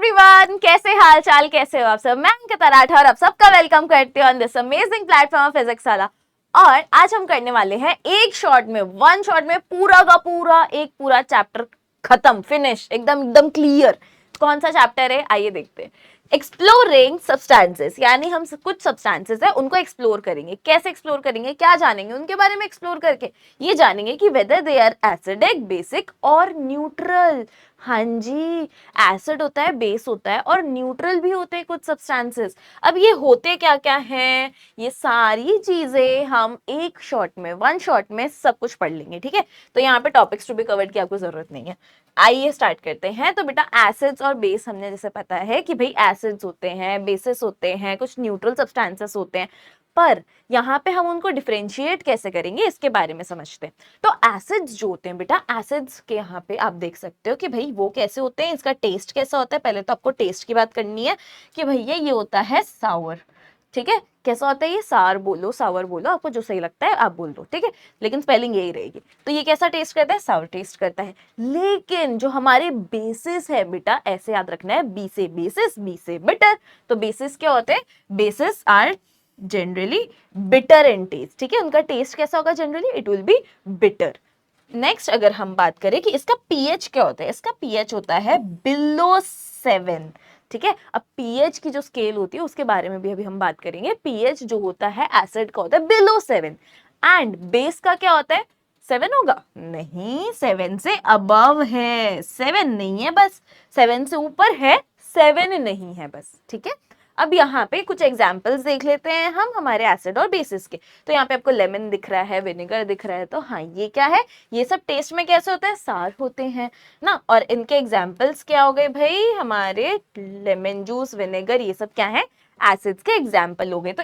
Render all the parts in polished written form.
Everyone, कैसे हाल चाल, कैसे हो आप सब। मैं अंकिता राठौर और आप सबका वेलकम करती हूँ on this amazing platform physics वाला। और आज हम करने वाले हैं एक शॉट में, वन शॉट में पूरा का पूरा एक पूरा चैप्टर खत्म, फिनिश, एकदम एकदम क्लियर। कौन सा चैप्टर है आइए देखते हैं। एक्सप्लोरिंग सब्सटेंसेस, यानी हम कुछ सब्सटेंसेस है उनको एक्सप्लोर करेंगे। कैसे एक्सप्लोर करेंगे, क्या जानेंगे उनके बारे में एक्सप्लोर करके। ये जानेंगे कि whether they are acidic, basic और न्यूट्रल। हाँ जी, एसिड होता है, बेस होता है और न्यूट्रल भी होते हैं कुछ सब्सटेंसेस। अब ये होते क्या क्या हैं, ये सारी चीजें हम एक शॉट में, वन शॉट में सब कुछ पढ़ लेंगे। ठीक है, तो यहाँ पे टॉपिक्स टू बी कवर्ड की आपको जरूरत नहीं है। आइए स्टार्ट करते हैं। तो बेटा एसिड्स और बेस हमने जैसे पता है कि भाई एसिड्स होते हैं, बेसिस होते हैं, कुछ न्यूट्रल सब्सटेंसेस होते हैं, पर यहाँ पे हम उनको डिफरेंशिएट कैसे करेंगे इसके बारे में समझते हैं। तो एसिड्स जो होते हैं बेटा, एसिड्स के यहाँ पे आप देख सकते हो कि भाई वो कैसे होते हैं, इसका टेस्ट कैसा होता है। पहले तो आपको टेस्ट की बात करनी है कि भैया ये होता है सावर। ठीक है, कैसा होता है ये, सार बोलो सावर बोलो, आपको जो सही लगता है आप बोल दो। ठीक है, लेकिन स्पेलिंग यही रहेगी। तो ये कैसा टेस्ट करता है, सावर टेस्ट करता है। लेकिन जो हमारे बेसिस है बेटा, ऐसे याद रखना है, बी से बेसिस, बी से बिटर। तो बेसिस क्या होते हैं, bases are generally bitter in taste. ठीक है, उनका टेस्ट कैसा होगा, generally it will be bitter. Next अगर हम बात करें कि इसका पीएच क्या होता है, इसका पीएच होता है बिलो 7। ठीक है, अब पीएच की जो स्केल होती है उसके बारे में भी अभी हम बात करेंगे। पीएच जो होता है एसिड का होता है बिलो 7, एंड बेस का क्या होता है, 7 होगा नहीं, 7 से अबव है, 7 नहीं है बस, 7 से ऊपर है, 7 नहीं है बस। ठीक है, अब यहाँ पे कुछ एग्जाम्पल्स देख लेते हैं हम हमारे एसिड और बेसिस के। तो यहाँ पे आपको लेमन दिख रहा है, विनेगर दिख रहा है, तो हाँ ये क्या है, ये सब टेस्ट में कैसे होता है, सार होते हैं ना। और इनके एग्जाम्पल्स क्या हो गए भाई, हमारे लेमन जूस, विनेगर, ये सब क्या है, एसिड्स के एग्जाम्पल हो गए। तो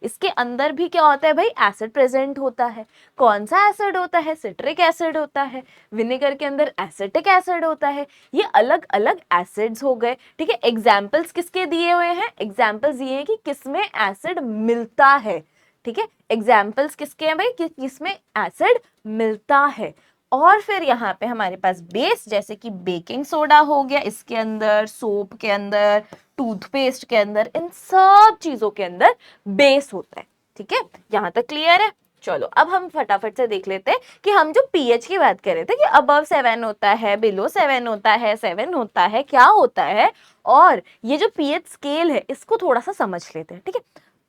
इसके अंदर भी क्या होता है भाई, एसिड प्रेजेंट होता है। कौन सा एसिड होता है, सिट्रिक एसिड होता है। विनेगर के अंदर एसिटिक एसिड होता है। ये अलग अलग एसिड्स हो गए। ठीक है, एग्जाम्पल्स किसके दिए हुए हैं, एग्जाम्पल्स ये है कि किसमें एसिड मिलता है। ठीक है, एग्जाम्पल्स किसके हैं भाई, किसमें एसिड मिलता है। और फिर यहाँ पे हमारे पास बेस, जैसे कि बेकिंग सोडा हो गया, इसके अंदर सोप के अंदर, टूथपेस्ट के अंदर, इन सब चीजों के अंदर बेस होता है। ठीक है, यहाँ तक क्लियर है। चलो अब हम फटाफट से देख लेते हैं कि हम जो पीएच की बात कर रहे थे कि अबव 7 होता है, बिलो 7 होता है, 7 होता है, क्या होता है। और ये जो पीएच स्केल है इसको थोड़ा सा समझ लेते हैं। ठीक है,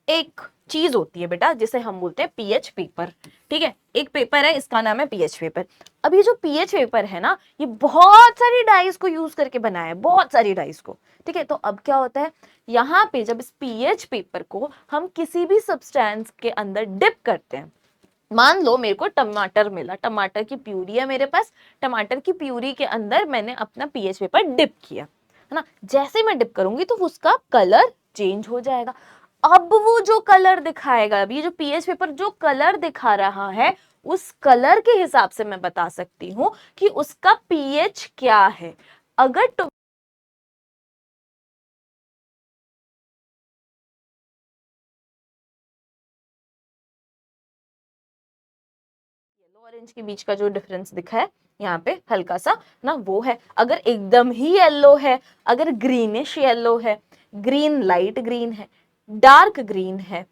एक चीज होती है बेटा जिसे हम बोलते हैं पीएच पेपर। ठीक है, एक पेपर है, इसका नाम है पीएच पेपर। अब ये जो पीएच पेपर है ना, ये बहुत सारी डाइस को यूज करके बनाया है, बहुत सारी डाइस को। ठीक है, तो अब क्या होता है, यहाँ पे जब इस पीएच पेपर को हम किसी भी सब्सटेंस के अंदर डिप करते हैं, मान लो मेरे को टमाटर मिला, टमाटर की प्यूरी है मेरे पास, टमाटर की प्यूरी के अंदर मैंने अपना पीएच पेपर डिप किया, है ना। जैसे मैं डिप करूंगी तो उसका कलर चेंज हो जाएगा। अब वो जो कलर दिखाएगा, अब ये जो पीएच पेपर जो कलर दिखा रहा है, उस कलर के हिसाब से मैं बता सकती हूँ कि उसका पीएच क्या है। अगर येलो ऑरेंज के बीच का जो डिफरेंस दिखा है यहाँ पे हल्का सा ना, वो है। अगर एकदम ही येलो है, अगर ग्रीनिश येलो है, ग्रीन लाइट ग्रीन है, डार्क ग्रीन है,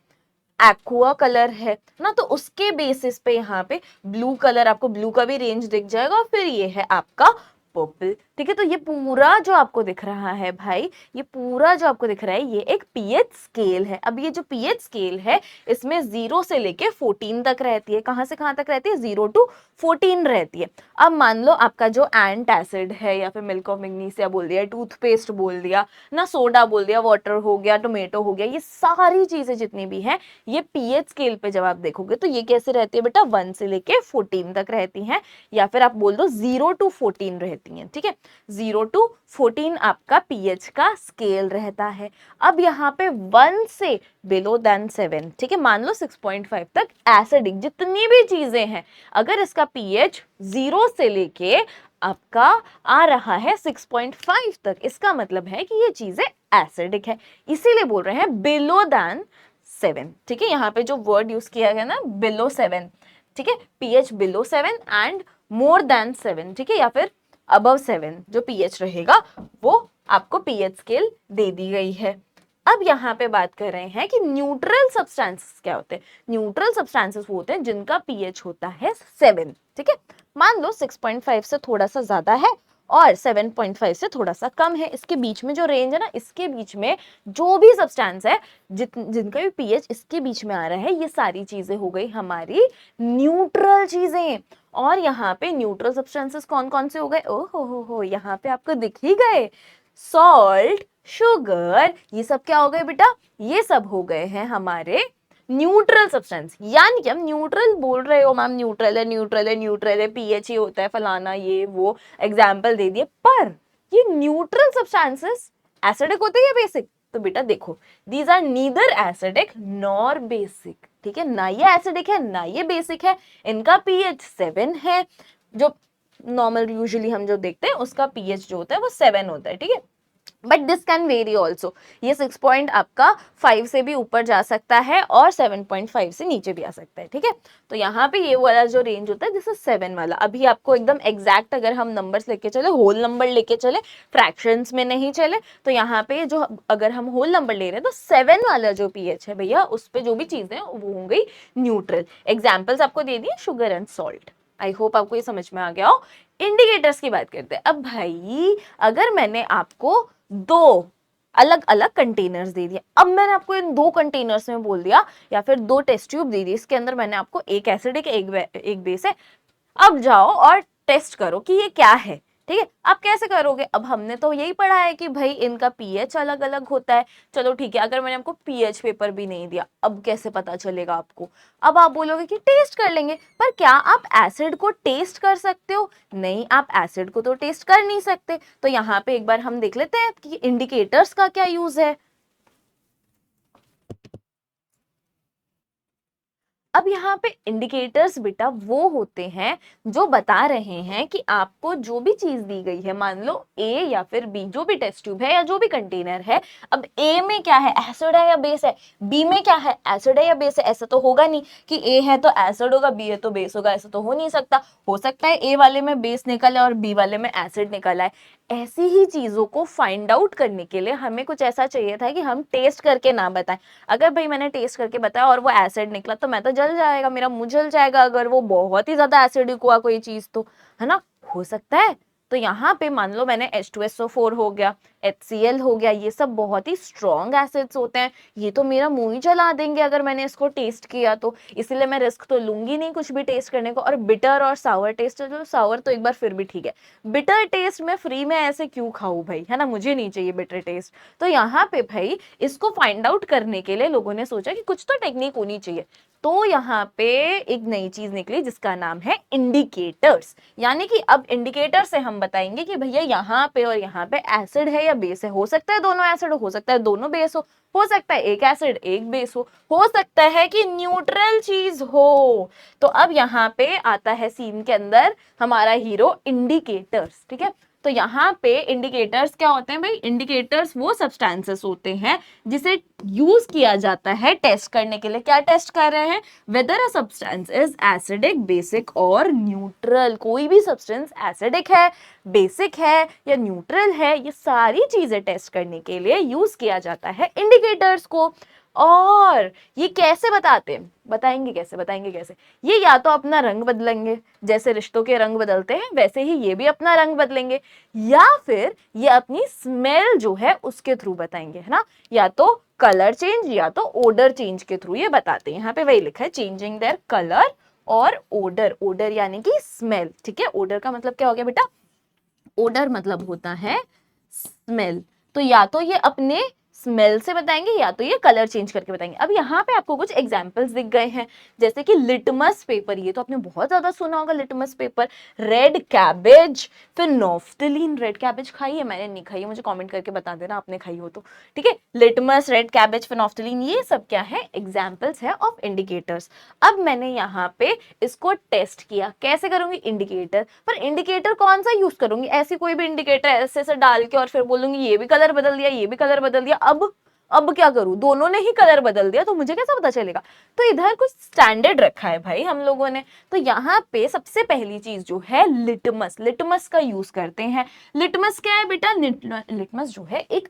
एक्वा कलर है ना, तो उसके बेसिस पे यहाँ पे ब्लू कलर, आपको ब्लू का भी रेंज दिख जाएगा। और फिर ये है आपका पर्पल। ठीक है, तो ये पूरा जो आपको दिख रहा है भाई, ये पूरा जो आपको दिख रहा है, ये एक पीएच स्केल है। अब ये जो पीएच स्केल है, इसमें 0 से लेके 14 तक रहती है। कहाँ से कहाँ तक रहती है, 0 to 14 रहती है। अब मान लो आपका जो एंट एसिड है, या फिर मिल्क ऑफ मैग्नीसिया बोल दिया, टूथपेस्ट बोल दिया ना, सोडा बोल दिया, वाटर हो गया, टोमेटो हो गया, ये सारी चीजें जितनी भी हैं, ये पीएच स्केल पे जब आप देखोगे तो ये कैसे रहती है बेटा, 1 से लेके 14 तक रहती हैं, या फिर आप बोल दो 0 to 14 रहती हैं। ठीक है, 0 to 14 आपका पीएच का स्केल रहता है। अब यहाँ पे 1 से बिलो देन 7, ठीक है, मान लो 6.5 तक एसिडिक जितनी भी चीजें हैं, अगर इसका पीएच 0 से लेके आपका आ रहा है 6.5 तक, इसका मतलब है कि ये चीजें एसिडिक है, इसीलिए बोल रहे हैं बिलो देन 7। ठीक है, यहाँ पे जो वर्ड यूज किया गया ना, बिलो 7। ठीक है, pH below 7 and more than 7। ठीक है, या फिर अबव 7 जो पीएच रहेगा वो आपको पीएच स्केल दे दी गई है। अब यहाँ पे बात कर रहे हैं कि न्यूट्रल सब्सटेंसेस क्या होते हैं। न्यूट्रल सब्सटेंसेस वो होते हैं जिनका पीएच होता है 7, ठीक है। मान लो 6.5 से थोड़ा सा ज्यादा है और 7.5 से थोड़ा सा कम है, इसके बीच में जो रेंज है ना, इसके बीच में जो भी सब्सटेंस है जिनका भी पीएच इसके बीच में आ रहा है, ये सारी चीजें हो गई हमारी न्यूट्रल चीजें। और यहाँ पे न्यूट्रल सब्सटेंसेस कौन कौन से हो गए, ओ हो यहाँ पे आपको दिख ही गए, सॉल्ट, शुगर, ये सब क्या हो गए बेटा, ये सब हो गए हैं हमारे न्यूट्रल सब्सटेंस। यानी कि हम न्यूट्रल बोल रहे हो मैम, न्यूट्रल है न्यूट्रल है न्यूट्रल है, पीएच ही होता है फलाना ये वो, एग्जाम्पल दे दिए। पर ये न्यूट्रल सब्सटेंसेस एसिडिक होते हैं या बेसिक, तो बेटा देखो these are neither acidic nor basic, ठीक है, ना ये एसिडिक है ना ये बेसिक है, इनका पीएच 7 है। जो नॉर्मल यूजुअली हम जो देखते हैं उसका पीएच जो होता है वो 7 होता है, ठीक है। But this can very also, ये 6 पॉइंट आपका 5 से भी ऊपर जा सकता है और 7.5 से नीचे भी आ सकता है, ठीक है। तो यहाँ पे ये वाला जो रेंज होता है दिस इज 7 वाला। अभी आपको एकदम एग्जैक्ट अगर हम नंबर्स लेके चले, होल नंबर लेके चले, फ्रैक्शंस में नहीं चले, तो यहाँ पे जो अगर हम होल नंबर ले रहे हैं तो 7 वाला जो पीएच है भैया उस पे जो भी चीजें वो हो गई न्यूट्रल। एग्जाम्पल्स आपको दे दिए, sugar and salt. I hope आपको ये समझ में आ गया हो। इंडिकेटर्स की बात करते हैं। अब भाई अगर मैंने आपको 2 अलग अलग कंटेनर्स दे दिए, अब मैंने आपको इन 2 कंटेनर्स में बोल दिया या फिर 2 टेस्ट ट्यूब दे दी, इसके अंदर मैंने आपको एक एसिडिक एक बेस है, अब जाओ और टेस्ट करो कि ये क्या है, ठीक है। आप कैसे करोगे, अब हमने तो यही पढ़ा है कि भाई इनका पीएच अलग अलग होता है। चलो ठीक है, अगर मैंने आपको पीएच पेपर भी नहीं दिया, अब कैसे पता चलेगा आपको, अब आप बोलोगे कि टेस्ट कर लेंगे, पर क्या आप एसिड को टेस्ट कर सकते हो, नहीं, आप एसिड को तो टेस्ट कर नहीं सकते। तो यहाँ पे एक बार हम देख लेते हैं कि इंडिकेटर्स का क्या यूज है। अब यहाँ पे इंडिकेटर्स बेटा वो होते हैं जो बता रहे हैं कि आपको जो भी चीज दी गई है, मान लो ए या फिर बी, जो भी टेस्ट ट्यूब है या जो भी कंटेनर है, अब ए में क्या है, एसिड है या बेस है, बी में क्या है, एसिड है या बेस है। ऐसा तो होगा नहीं कि ए है तो एसिड होगा, बी है तो बेस होगा, ऐसा तो हो नहीं सकता। हो सकता है ए वाले में बेस निकल है और बी वाले में एसिड निकल है। ऐसी ही चीजों को फाइंड आउट करने के लिए हमें कुछ ऐसा चाहिए था कि हम टेस्ट करके ना बताएं। अगर भाई मैंने टेस्ट करके बताया और वो एसिड निकला तो मैं तो जल जाएगा, मेरा मुंह जल जाएगा, अगर वो बहुत ही ज्यादा एसिडिक हुआ कोई चीज तो, है ना, हो सकता है। तो यहाँ पे मान लो मैंने H2SO4 हो गया, HCl हो गया, ये सब बहुत ही स्ट्रॉन्ग एसिड्स होते हैं, ये तो मेरा मुंह ही जला देंगे अगर मैंने इसको टेस्ट किया तो, इसलिए मैं रिस्क तो लूंगी नहीं कुछ भी टेस्ट करने को। और बिटर और सावर टेस्ट, जो सावर तो एक बार फिर भी ठीक है, बिटर टेस्ट में फ्री में ऐसे क्यों खाऊं भाई, है ना, मुझे नहीं चाहिए बिटर टेस्ट। तो यहाँ पे भाई इसको फाइंड आउट करने के लिए लोगों ने सोचा कि कुछ तो टेक्निक होनी चाहिए। तो यहाँ पे एक नई चीज निकली जिसका नाम है इंडिकेटर्स। यानी कि अब इंडिकेटर से हम बताएंगे कि भैया यहाँ पे और यहाँ पे एसिड है या बेस है। हो सकता है दोनों एसिड हो सकता है दोनों बेस हो सकता है एक एसिड एक बेस हो सकता है कि न्यूट्रल चीज हो। तो अब यहाँ पे आता है सीन के अंदर हमारा हीरो इंडिकेटर्स, ठीक है। तो यहाँ पे इंडिकेटर्स क्या होते हैं भाई, इंडिकेटर्स वो सब्सटेंसेस होते हैं जिसे यूज किया जाता है टेस्ट करने के लिए। क्या टेस्ट कर रहे हैं, weather a substance is acidic, basic और न्यूट्रल। कोई भी सब्सटेंस एसिडिक है, बेसिक है या न्यूट्रल है, ये सारी चीजें टेस्ट करने के लिए यूज किया जाता है इंडिकेटर्स को। और ये कैसे बताते हैं, बताएंगे कैसे, ये या तो अपना रंग बदलेंगे, जैसे रिश्तों के रंग बदलते हैं वैसे ही ये भी अपना रंग बदलेंगे, या फिर ये अपनी स्मेल जो है उसके थ्रू बताएंगे, है ना, या तो कलर चेंज या तो ओडर चेंज के थ्रू ये बताते हैं। यहाँ पे वही लिखा है, चेंजिंग देयर कलर और ओडर। ओडर यानी कि स्मेल, ठीक है। ओडर का मतलब क्या हो गया बेटा, ओडर मतलब होता है स्मेल। तो या तो ये अपने स्मेल से बताएंगे या तो ये कलर चेंज करके बताएंगे। अब यहाँ पे आपको कुछ एग्जांपल्स दिख गए हैं, जैसे कि लिटमस पेपर, ये तो आपने बहुत ज्यादा सुना होगा लिटमस पेपर, रेड कैबेज, फिर नॉफ्टलीन। रेड कैबेज खाई है, मैंने नहीं खाई है, मुझे कमेंट करके बता देना आपने खाई हो तो, ठीक है। लिटमस, रेड कैबेज, फिर नॉफ्टलीन, ये सब क्या है, एग्जाम्पल्स है ऑफ इंडिकेटर्स। अब मैंने यहाँ पे इसको टेस्ट किया, कैसे करूंगी, इंडिकेटर। पर इंडिकेटर कौन सा यूज करूंगी, ऐसी कोई भी इंडिकेटर ऐसे से डाल के और फिर बोलूंगी ये भी कलर बदल दिया ये भी कलर बदल दिया। अब क्या करूं, दोनों ने ही कलर बदल दिया तो मुझे कैसे पता चलेगा। तो इधर कुछ स्टैंडर्ड रखा है भाई हम लोगों ने। तो यहाँ पे सबसे पहली चीज जो है लिटमस, लिटमस का यूज करते हैं। लिटमस क्या है बेटा, लिटमस जो है एक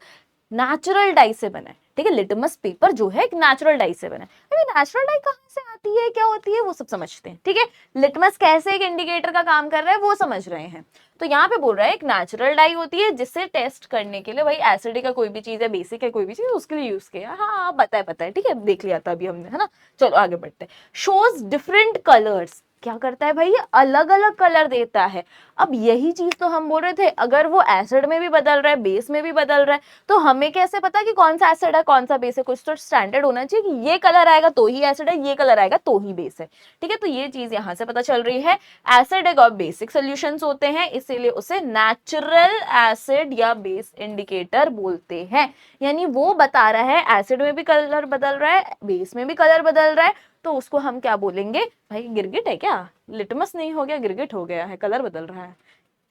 नेचुरल डाई से बना है, ठीक है। लिटमस पेपर जो है एक नेचुरल डाई से बना है। अभी नेचुरल डाई कहाँ से आती है, क्या होती है, वो सब समझते हैं, ठीक है। लिटमस कैसे एक इंडिकेटर का काम कर रहा है वो समझ रहे हैं। तो यहाँ पे बोल रहा है एक नेचुरल डाई होती है जिससे टेस्ट करने के लिए, भाई एसिडिक का कोई भी चीज है, बेसिक है कोई भी चीज, उसके लिए यूज किया। हाँ पता है ठीक है, देख लिया था अभी हमने, है ना। चलो आगे बढ़ते हैं। शोज डिफरेंट कलर्स, क्या करता है भाई, ये अलग अलग कलर देता है। अब यही चीज तो हम बोल रहे थे, अगर वो एसिड में भी बदल रहा है, बेस में भी बदल रहा है, तो हमें कैसे पता कि कौन सा एसिड है कौन सा बेस है। कुछ तो स्टैंडर्ड होना चाहिए कि ये कलर आएगा तो ही एसिड है, ये कलर आएगा तो ही बेस है, ठीक है। तो ये चीज यहाँ से पता चल रही है। एसिडिक और बेसिक सोल्यूशंस होते हैं, इसीलिए उसे नेचुरल एसिड या बेस इंडिकेटर बोलते हैं। यानी वो बता रहा है एसिड में भी कलर बदल रहा है, बेस में भी कलर बदल रहा है, तो उसको हम क्या बोलेंगे, भाई गिरगिट है क्या, लिटमस नहीं हो गया, गिरगिट हो गया है, कलर बदल रहा है।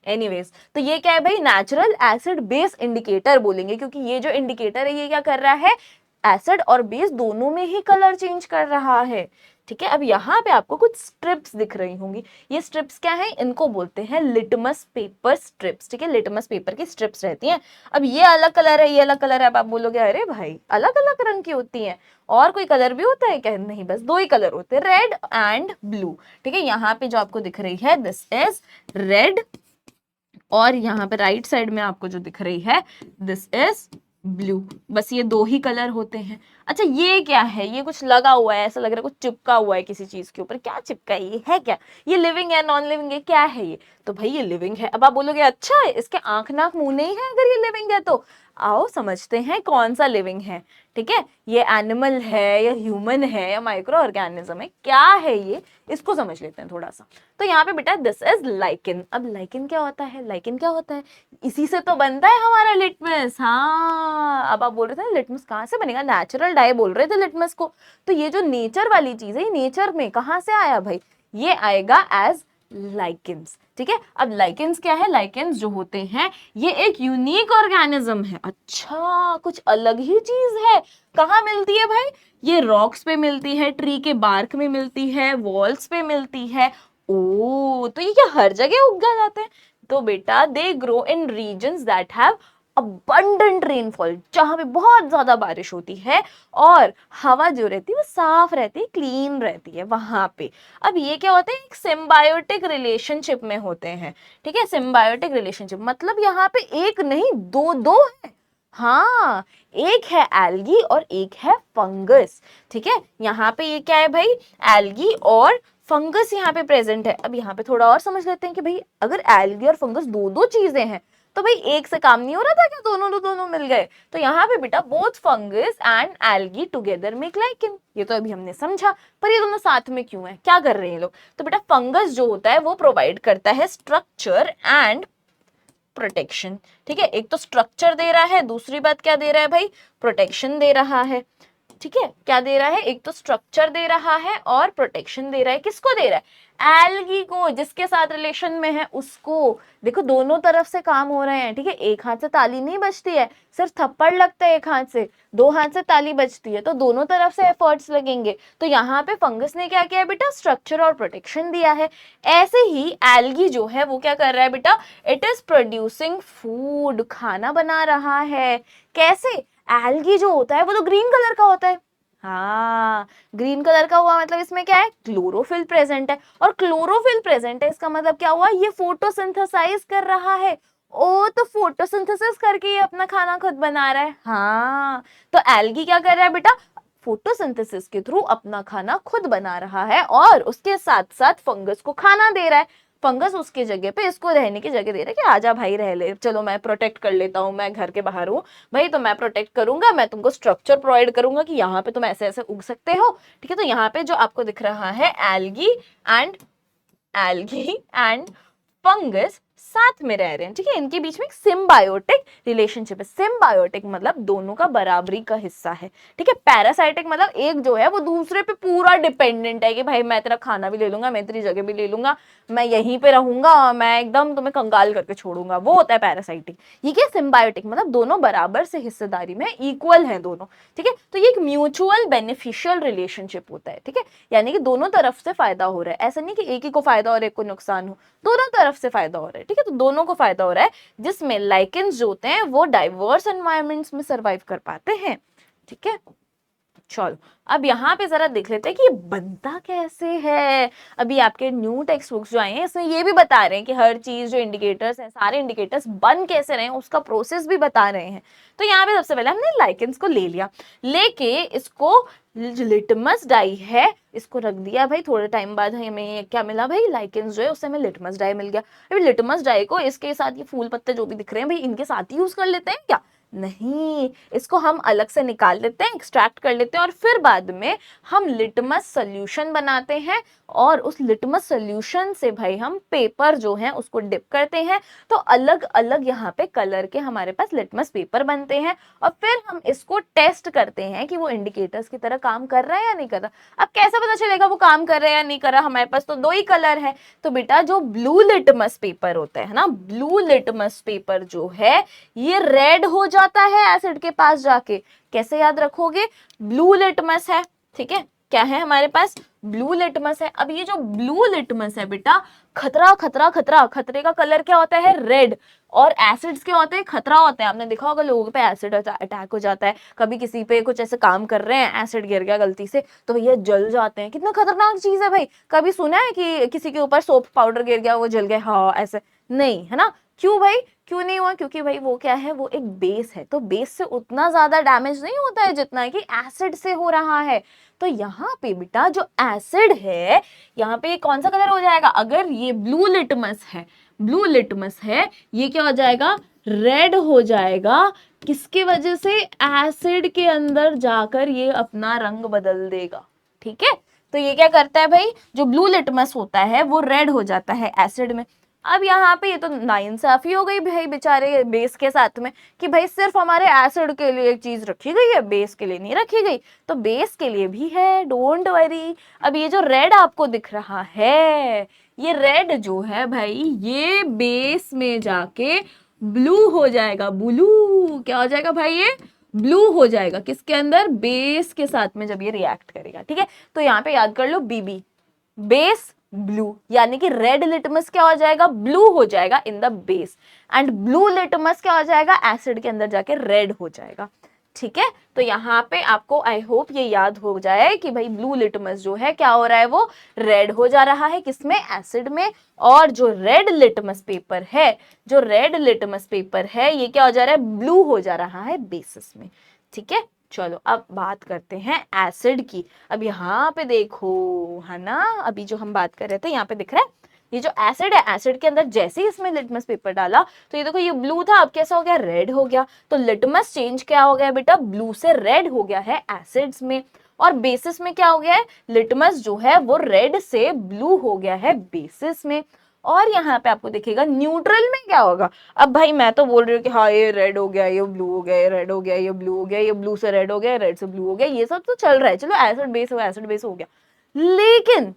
एनीवेज, तो ये क्या है भाई, नेचुरल एसिड बेस इंडिकेटर बोलेंगे, क्योंकि ये जो इंडिकेटर है ये क्या कर रहा है, एसिड और बेस दोनों में ही कलर चेंज कर रहा है, ठीक है। अब यहाँ पे आपको कुछ स्ट्रिप्स दिख रही होंगी, ये स्ट्रिप्स क्या है, इनको बोलते हैं लिटमस पेपर स्ट्रिप्स, ठीक है। लिटमस पेपर की स्ट्रिप्स रहती हैं। अब ये अलग कलर है, ये अलग कलर है, अब आप बोलोगे अरे भाई अलग अलग रंग की होती हैं, और कोई कलर भी होता है क्या, नहीं, बस दो ही कलर होते हैं, रेड एंड ब्लू, ठीक है। यहाँ पे जो आपको दिख रही है दिस इज रेड, और यहाँ पे राइट साइड में आपको जो दिख रही है दिस इज ब्लू, बस ये दो ही कलर होते हैं। अच्छा ये क्या है, ये कुछ लगा हुआ है, ऐसा लग रहा है कुछ चिपका हुआ है किसी चीज के ऊपर, क्या चिपका है, ये है क्या, ये लिविंग है नॉन लिविंग है, क्या है ये, तो भाई ये लिविंग है। अब आप बोलोगे अच्छा इसके आंख नाक मुंह नहीं है अगर ये लिविंग है, तो आओ समझते हैं कौन सा लिविंग है, ठीक है। ये एनिमल है या ह्यूमन है या माइक्रो ऑर्गेनिज्म है, क्या है ये, इसको समझ लेते हैं थोड़ा सा। तो यहाँ पे बेटा दिस इज लाइकेन। अब लाइकेन क्या होता है, लाइकेन क्या होता है, इसी से तो बनता है हमारा लिटमस। हाँ अब आप बोल रहे थे लिटमस कहाँ से बनेगा, नेचुरल डाई बोल रहे थे लिटमस को, तो ये जो नेचर वाली चीज है, नेचर में कहाँ से आया भाई, ये आएगा एज लाइकेंस, ठीक है। अब लाइकेंस क्या है, लाइकेंस जो होते हैं ये एक यूनिक ऑर्गेनिज्म है। अच्छा कुछ अलग ही चीज है, कहाँ मिलती है भाई, ये रॉक्स पे मिलती है, ट्री के बार्क में मिलती है, वॉल्स पे मिलती है। ओ तो ये क्या हर जगह उगा जाते हैं, तो बेटा they grow in regions that have abundant rainfall, जहां पे बहुत ज्यादा बारिश होती है और हवा जो रहती है वो साफ रहती है, क्लीन रहती है वहां पे। अब ये क्या होते हैं, एक सिम्बायोटिक रिलेशनशिप में होते हैं, ठीक है। सिम्बायोटिक रिलेशनशिप मतलब यहाँ पे एक नहीं दो दो है, हाँ एक है एल्गी और एक है फंगस, ठीक है। यहाँ पे ये क्या है भाई, एल्गी और फंगस यहाँ पे प्रेजेंट है। अब यहाँ पे थोड़ा और समझ लेते हैं कि भाई अगर एल्गी और फंगस दो दो चीजें हैं तो भाई एक से काम नहीं हो रहा था क्या, दोनों मिल गए। तो यहाँ पे बेटा both fungus and algae together make lichen, ये तो अभी हमने समझा, पर ये दोनों साथ में क्यों है, क्या कर रहे हैं लोग। तो बेटा फंगस जो होता है वो प्रोवाइड करता है स्ट्रक्चर एंड प्रोटेक्शन, ठीक है। एक तो स्ट्रक्चर दे रहा है, दूसरी बात क्या दे रहा है भाई, प्रोटेक्शन दे रहा है, ठीक है। क्या दे रहा है, एक तो स्ट्रक्चर दे रहा है और प्रोटेक्शन दे रहा है, किसको दे रहा है, एल्गी को, जिसके साथ रिलेशन में है उसको। देखो दोनों तरफ से काम हो रहे हैं, ठीक है। एक हाथ से ताली नहीं बजती है, सिर्फ थप्पड़ लगता है एक हाथ से, दो हाथ से ताली बजती है, तो दोनों तरफ से एफर्ट्स लगेंगे। तो यहाँ पे फंगस ने क्या किया बेटा, स्ट्रक्चर और प्रोटेक्शन दिया है। ऐसे ही एल्गी जो है वो क्या कर रहा है बेटा, इट इज प्रोड्यूसिंग फूड, खाना बना रहा है। कैसे, एल्गी जो होता है वो तो ग्रीन कलर का होता है, हाँ ग्रीन कलर का हुआ मतलब इसमें क्या है, क्लोरोफिल प्रेजेंट है, और क्लोरोफिल प्रेजेंट है इसका मतलब क्या हुआ, ये फोटोसिंथेसाइज कर रहा है। ओ तो फोटोसिंथेसिस करके ये अपना खाना खुद बना रहा है, हाँ। तो एल्गी क्या कर रहा है बेटा, फोटोसिंथेसिस के थ्रू अपना खाना खुद बना रहा है, और उसके साथ साथ फंगस को खाना दे रहा है। फंगस उसके जगह पे इसको रहने की जगह दे रहा है कि आजा भाई रह ले, चलो मैं प्रोटेक्ट कर लेता हूँ, मैं घर के बाहर हूँ भाई तो मैं प्रोटेक्ट करूंगा, मैं तुमको स्ट्रक्चर प्रोवाइड करूंगा कि यहाँ पे तुम ऐसे ऐसे उग सकते हो, ठीक है। तो यहाँ पे जो आपको दिख रहा है एल्गी एंड फंगस साथ में रह रहे हैं, ठीक है, इनके बीच में एक सिम्बायोटिक रिलेशनशिप है। सिम्बायोटिक मतलब दोनों का बराबरी का हिस्सा है, ठीक है। पैरासाइटिक मतलब एक जो है वो दूसरे पे पूरा डिपेंडेंट है कि भाई मैं तेरा खाना भी ले लूंगा, मैं तेरी जगह भी ले लूंगा, मैं यहीं पे रहूंगा, मैं एकदम तुम्हें कंगाल करके छोड़ूंगा, वो होता है पैरासाइटिक। ये क्या सिम्बायोटिक मतलब दोनों बराबर से हिस्सेदारी में इक्वल हैं दोनों, ठीक है। तो ये एक म्यूचुअल बेनिफिशियल रिलेशनशिप होता है, ठीक है, यानी कि दोनों तरफ से फायदा हो रहा है, ऐसा नहीं कि एक ही को फायदा और एक को नुकसान हो, दोनों तरफ से फायदा हो रहा है, ठीक है। तो दोनों को फायदा हो रहा है, जिसमें लाइकेंस जो होते हैं वो डाइवर्स एनवायरमेंट्स में सर्वाइव कर पाते हैं, ठीक है। चलो अब यहाँ पे जरा देख लेते हैं कि ये बनता कैसे है। अभी आपके न्यू टेक्स्ट बुक्स जो आए हैं इसमें ये भी बता रहे हैं कि हर चीज जो इंडिकेटर्स हैं, सारे इंडिकेटर्स बन कैसे रहे हैं, उसका प्रोसेस भी बता रहे हैं। तो यहाँ पे सबसे पहले हमने लाइकेंस को ले लिया, लेके इसको लिटमस डाई है इसको रख दिया भाई। थोड़े टाइम बाद हमें क्या मिला भाई, लाइकेंस जो है उससे हमें लिटमस डाई मिल गया। अभी लिटमस डाई को इसके साथ ये फूल पत्ते जो भी दिख रहे हैं भाई इनके साथ ही यूज कर लेते हैं क्या? नहीं, इसको हम अलग से निकाल लेते हैं, एक्सट्रैक्ट कर लेते हैं और फिर बाद में हम लिटमस सोल्यूशन बनाते हैं और उस लिटमस सोल्यूशन से भाई हम पेपर जो है उसको डिप करते हैं। तो अलग अलग यहाँ पे कलर के हमारे पास लिटमस पेपर बनते हैं और फिर हम इसको टेस्ट करते हैं कि वो इंडिकेटर्स की तरह काम कर रहा है या नहीं कर रहा। अब कैसे पता चलेगा वो काम कर रहा है या नहीं कर रहा? हमारे पास तो दो ही कलर है। तो बेटा जो ब्लू लिटमस पेपर होता है ना, ब्लू लिटमस पेपर जो है ये रेड हो जाता है एसिड के पास जाके। कैसे याद रखोगे? ब्लू लिटमस है, ठीक है, क्या है हमारे पास? ब्लू लिटमस है। अब ये जो ब्लू लिटमस है बेटा, खतरा खतरा खतरा, खतरे का कलर क्या होता है? रेड। और एसिड्स क्या होते हैं? खतरा होते हैं। आपने देखा होगा लोगों पे एसिड अटैक हो जाता है, कभी किसी पे कुछ ऐसे काम कर रहे हैं, एसिड गिर गया गलती से तो भैया जल जाते हैं। कितना खतरनाक चीज है भाई। कभी सुना है कि किसी के ऊपर सोप पाउडर गिर गया वो जल गया? हाँ, ऐसे नहीं है ना। क्यों भाई? क्यों नहीं हुआ? क्योंकि भाई वो क्या है, वो एक बेस है, तो बेस से उतना ज्यादा डैमेज नहीं होता है जितना कि एसिड से हो रहा है। तो यहाँ पे बेटा जो एसिड है, यहाँ पे कौन सा कलर हो जाएगा? अगर ये ब्लू लिटमस है, ब्लू लिटमस है, ये क्या हो जाएगा? रेड हो जाएगा। किसकी वजह से? एसिड के अंदर जाकर ये अपना रंग बदल देगा, ठीक है। तो ये क्या करता है भाई, जो ब्लू लिटमस होता है वो रेड हो जाता है एसिड में। अब यहाँ पे ये तो नाइंसाफी हो गई भाई बेचारे बेस के साथ में कि भाई सिर्फ हमारे एसिड के लिए एक चीज रखी गई है, बेस के लिए नहीं रखी गई। तो बेस के लिए भी है, डोंट वरी। अब ये जो रेड आपको दिख रहा है, ये रेड जो है भाई ये बेस में जाके ब्लू हो जाएगा। ब्लू क्या हो जाएगा भाई? ये ब्लू हो जाएगा। किसके अंदर? बेस के साथ में जब ये रिएक्ट करेगा, ठीक है। तो यहाँ पे याद कर लो बीबी, बेस ब्लू, यानी कि रेड लिटमस क्या हो जाएगा? ब्लू हो जाएगा in the base, and blue litmus क्या हो जाएगा? एसिड के अंदर जाके रेड हो जाएगा, ठीक है। तो यहाँ पे आपको आई होप ये याद हो जाए कि भाई ब्लू लिटमस जो है क्या हो रहा है, वो रेड हो जा रहा है। किसमें? एसिड में। और जो रेड लिटमस पेपर है, जो रेड लिटमस पेपर है ये क्या हो जा रहा है? ब्लू हो जा रहा है बेसिस में, ठीक है। चलो अब बात करते हैं एसिड की। अब यहाँ पे देखो, है ना, अभी जो हम बात कर रहे थे यहाँ पे दिख रहा है ये जो एसिड है, एसिड के अंदर जैसे ही इसमें लिटमस पेपर डाला तो ये देखो ये ब्लू था, अब कैसा हो गया? रेड हो गया। तो लिटमस चेंज क्या हो गया बेटा? ब्लू से रेड हो गया है एसिड्स में। और बेसिस में क्या हो गया है? लिटमस जो है वो रेड से ब्लू हो गया है बेसिस में। और यहाँ पे आपको दिखेगा न्यूट्रल में क्या होगा। अब भाई मैं तो बोल रही हूँ कि हाँ ये रेड हो गया, ये ब्लू हो गया, ये रेड हो गया, ये ब्लू हो गया, ये ब्लू से रेड हो गया, रेड से ब्लू हो गया, ये सब तो चल रहा है, चलो एसिड बेस हो, एसिड बेस हो गया। लेकिन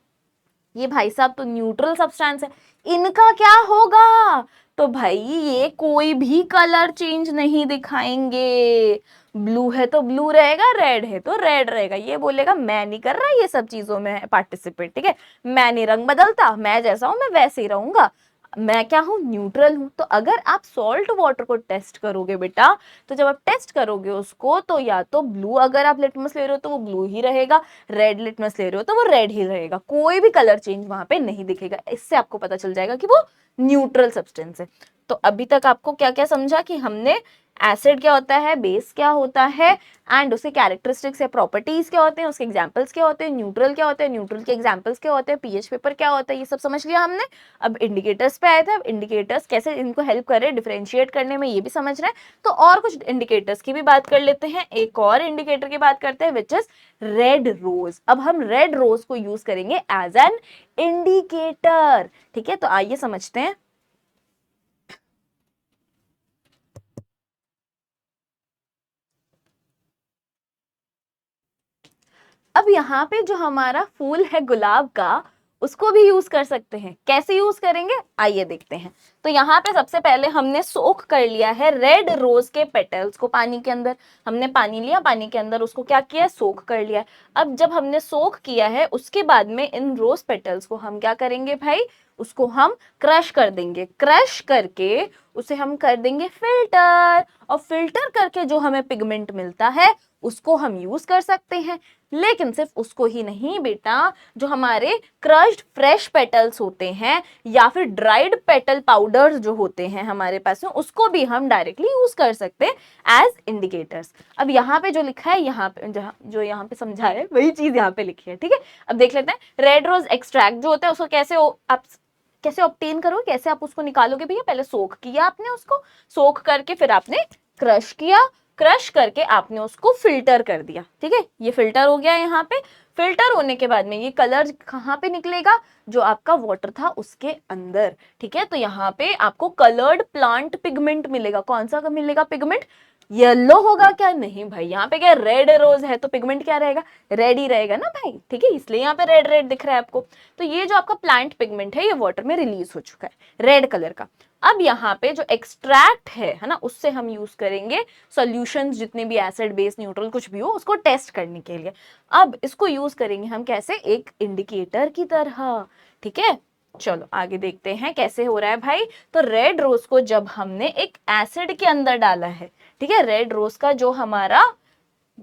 ये भाई साहब तो न्यूट्रल सब्सटेंस है, इनका क्या होगा? तो भाई ये कोई भी कलर चेंज नहीं दिखाएंगे। ब्लू है तो ब्लू रहेगा, रेड है तो रेड रहेगा। ये बोलेगा मैं नहीं कर रहा ये सब चीजों में पार्टिसिपेट, ठीक है, मैं नहीं रंग बदलता, मैं जैसा हूं मैं वैसे ही रहूंगा, मैं क्या हूं? न्यूट्रल हूं। तो अगर आप सॉल्ट वाटर को टेस्ट करोगे बेटा, तो जब आप टेस्ट करोगे उसको, तो या तो ब्लू अगर आप लिटमस ले रहे हो तो वो ब्लू ही रहेगा, रेड लिटमस ले रहे हो तो वो रेड ही रहेगा, कोई भी कलर चेंज वहां पे नहीं दिखेगा। इससे आपको पता चल जाएगा कि वो न्यूट्रल सब्सटेंस है। तो अभी तक आपको क्या क्या समझा कि हमने एसिड क्या होता है, बेस क्या होता है, एंड उसके कैरेक्टरिस्टिक्स या प्रॉपर्टीज क्या होते हैं, उसके एग्जांपल्स क्या होते हैं, न्यूट्रल क्या होते हैं, न्यूट्रल के एग्जांपल्स क्या होते हैं, पीएच पेपर क्या होता है, ये सब समझ लिया हमने। अब इंडिकेटर्स पे आए थे, अब इंडिकेटर्स कैसे इनको हेल्प कर रहे हैं डिफरेंशिएट करने में, ये भी समझ रहे हैं। तो और कुछ इंडिकेटर्स की भी बात कर लेते हैं। एक और इंडिकेटर की बात करते हैं विच इज रेड रोज। अब हम रेड रोज को यूज करेंगे एज एन इंडिकेटर, ठीक है। तो आइए समझते हैं। अब यहाँ पे जो हमारा फूल है गुलाब का, उसको भी यूज कर सकते हैं। कैसे यूज करेंगे आइए देखते हैं। तो यहाँ पे सबसे पहले हमने सोख कर लिया है रेड रोज के पेटल्स को पानी के अंदर। हमने पानी लिया, पानी के अंदर उसको क्या किया, सोख कर लिया। अब जब हमने सोख किया है उसके बाद में इन रोज पेटल्स को हम क्या करेंगे भाई, उसको हम क्रश कर देंगे। क्रश करके उसे हम कर देंगे फिल्टर, और फिल्टर करके जो हमें पिगमेंट मिलता है उसको हम यूज कर सकते हैं। लेकिन सिर्फ उसको ही नहीं बेटा, जो हमारे क्रश्ड फ्रेश पेटल्स होते हैं या फिर ड्राइड पेटल पाउडर्स जो होते हैं हमारे पास में, उसको भी हम डायरेक्टली यूज कर सकते हैं एज इंडिकेटर्स। अब यहाँ पे जो लिखा है, यहाँ पे जो यहाँ पे समझा है वही चीज यहाँ पे लिखी है, ठीक है। अब देख लेते हैं रेड रोज एक्सट्रैक्ट जो होता है उसको आप कैसे ऑब्टेन करोगे, कैसे आप उसको निकालोगे भैया। पहले सोख किया आपने, उसको सोख करके फिर आपने क्रश किया, क्रश करके आपने उसको फिल्टर कर दिया, ठीक है। ये फिल्टर हो गया। यहाँ पे फिल्टर होने के बाद में ये कलर कहाँ पे निकलेगा, जो आपका वाटर था उसके अंदर, ठीक है। तो यहाँ पे आपको कलर्ड प्लांट पिगमेंट मिलेगा। कौन सा मिलेगा पिगमेंट, येलो होगा क्या, नहीं भाई, यहाँ पे क्या रेड रोज है तो पिगमेंट क्या रहेगा, रेड ही रहेगा ना भाई, ठीक है। इसलिए यहाँ पे रेड रेड दिख रहा है आपको। तो ये जो आपका प्लांट पिगमेंट है ये वाटर में रिलीज हो चुका है रेड कलर का। अब यहाँ पे जो एक्सट्रैक्ट है ना, उससे हम यूज करेंगे सॉल्यूशंस, जितने भी एसिड बेस न्यूट्रल कुछ भी हो उसको टेस्ट करने के लिए। अब इसको यूज करेंगे हम कैसे, एक इंडिकेटर की तरह, ठीक है। चलो आगे देखते हैं कैसे हो रहा है भाई। तो रेड रोज को जब हमने एक एसिड के अंदर डाला है, ठीक है, रेड रोज का जो हमारा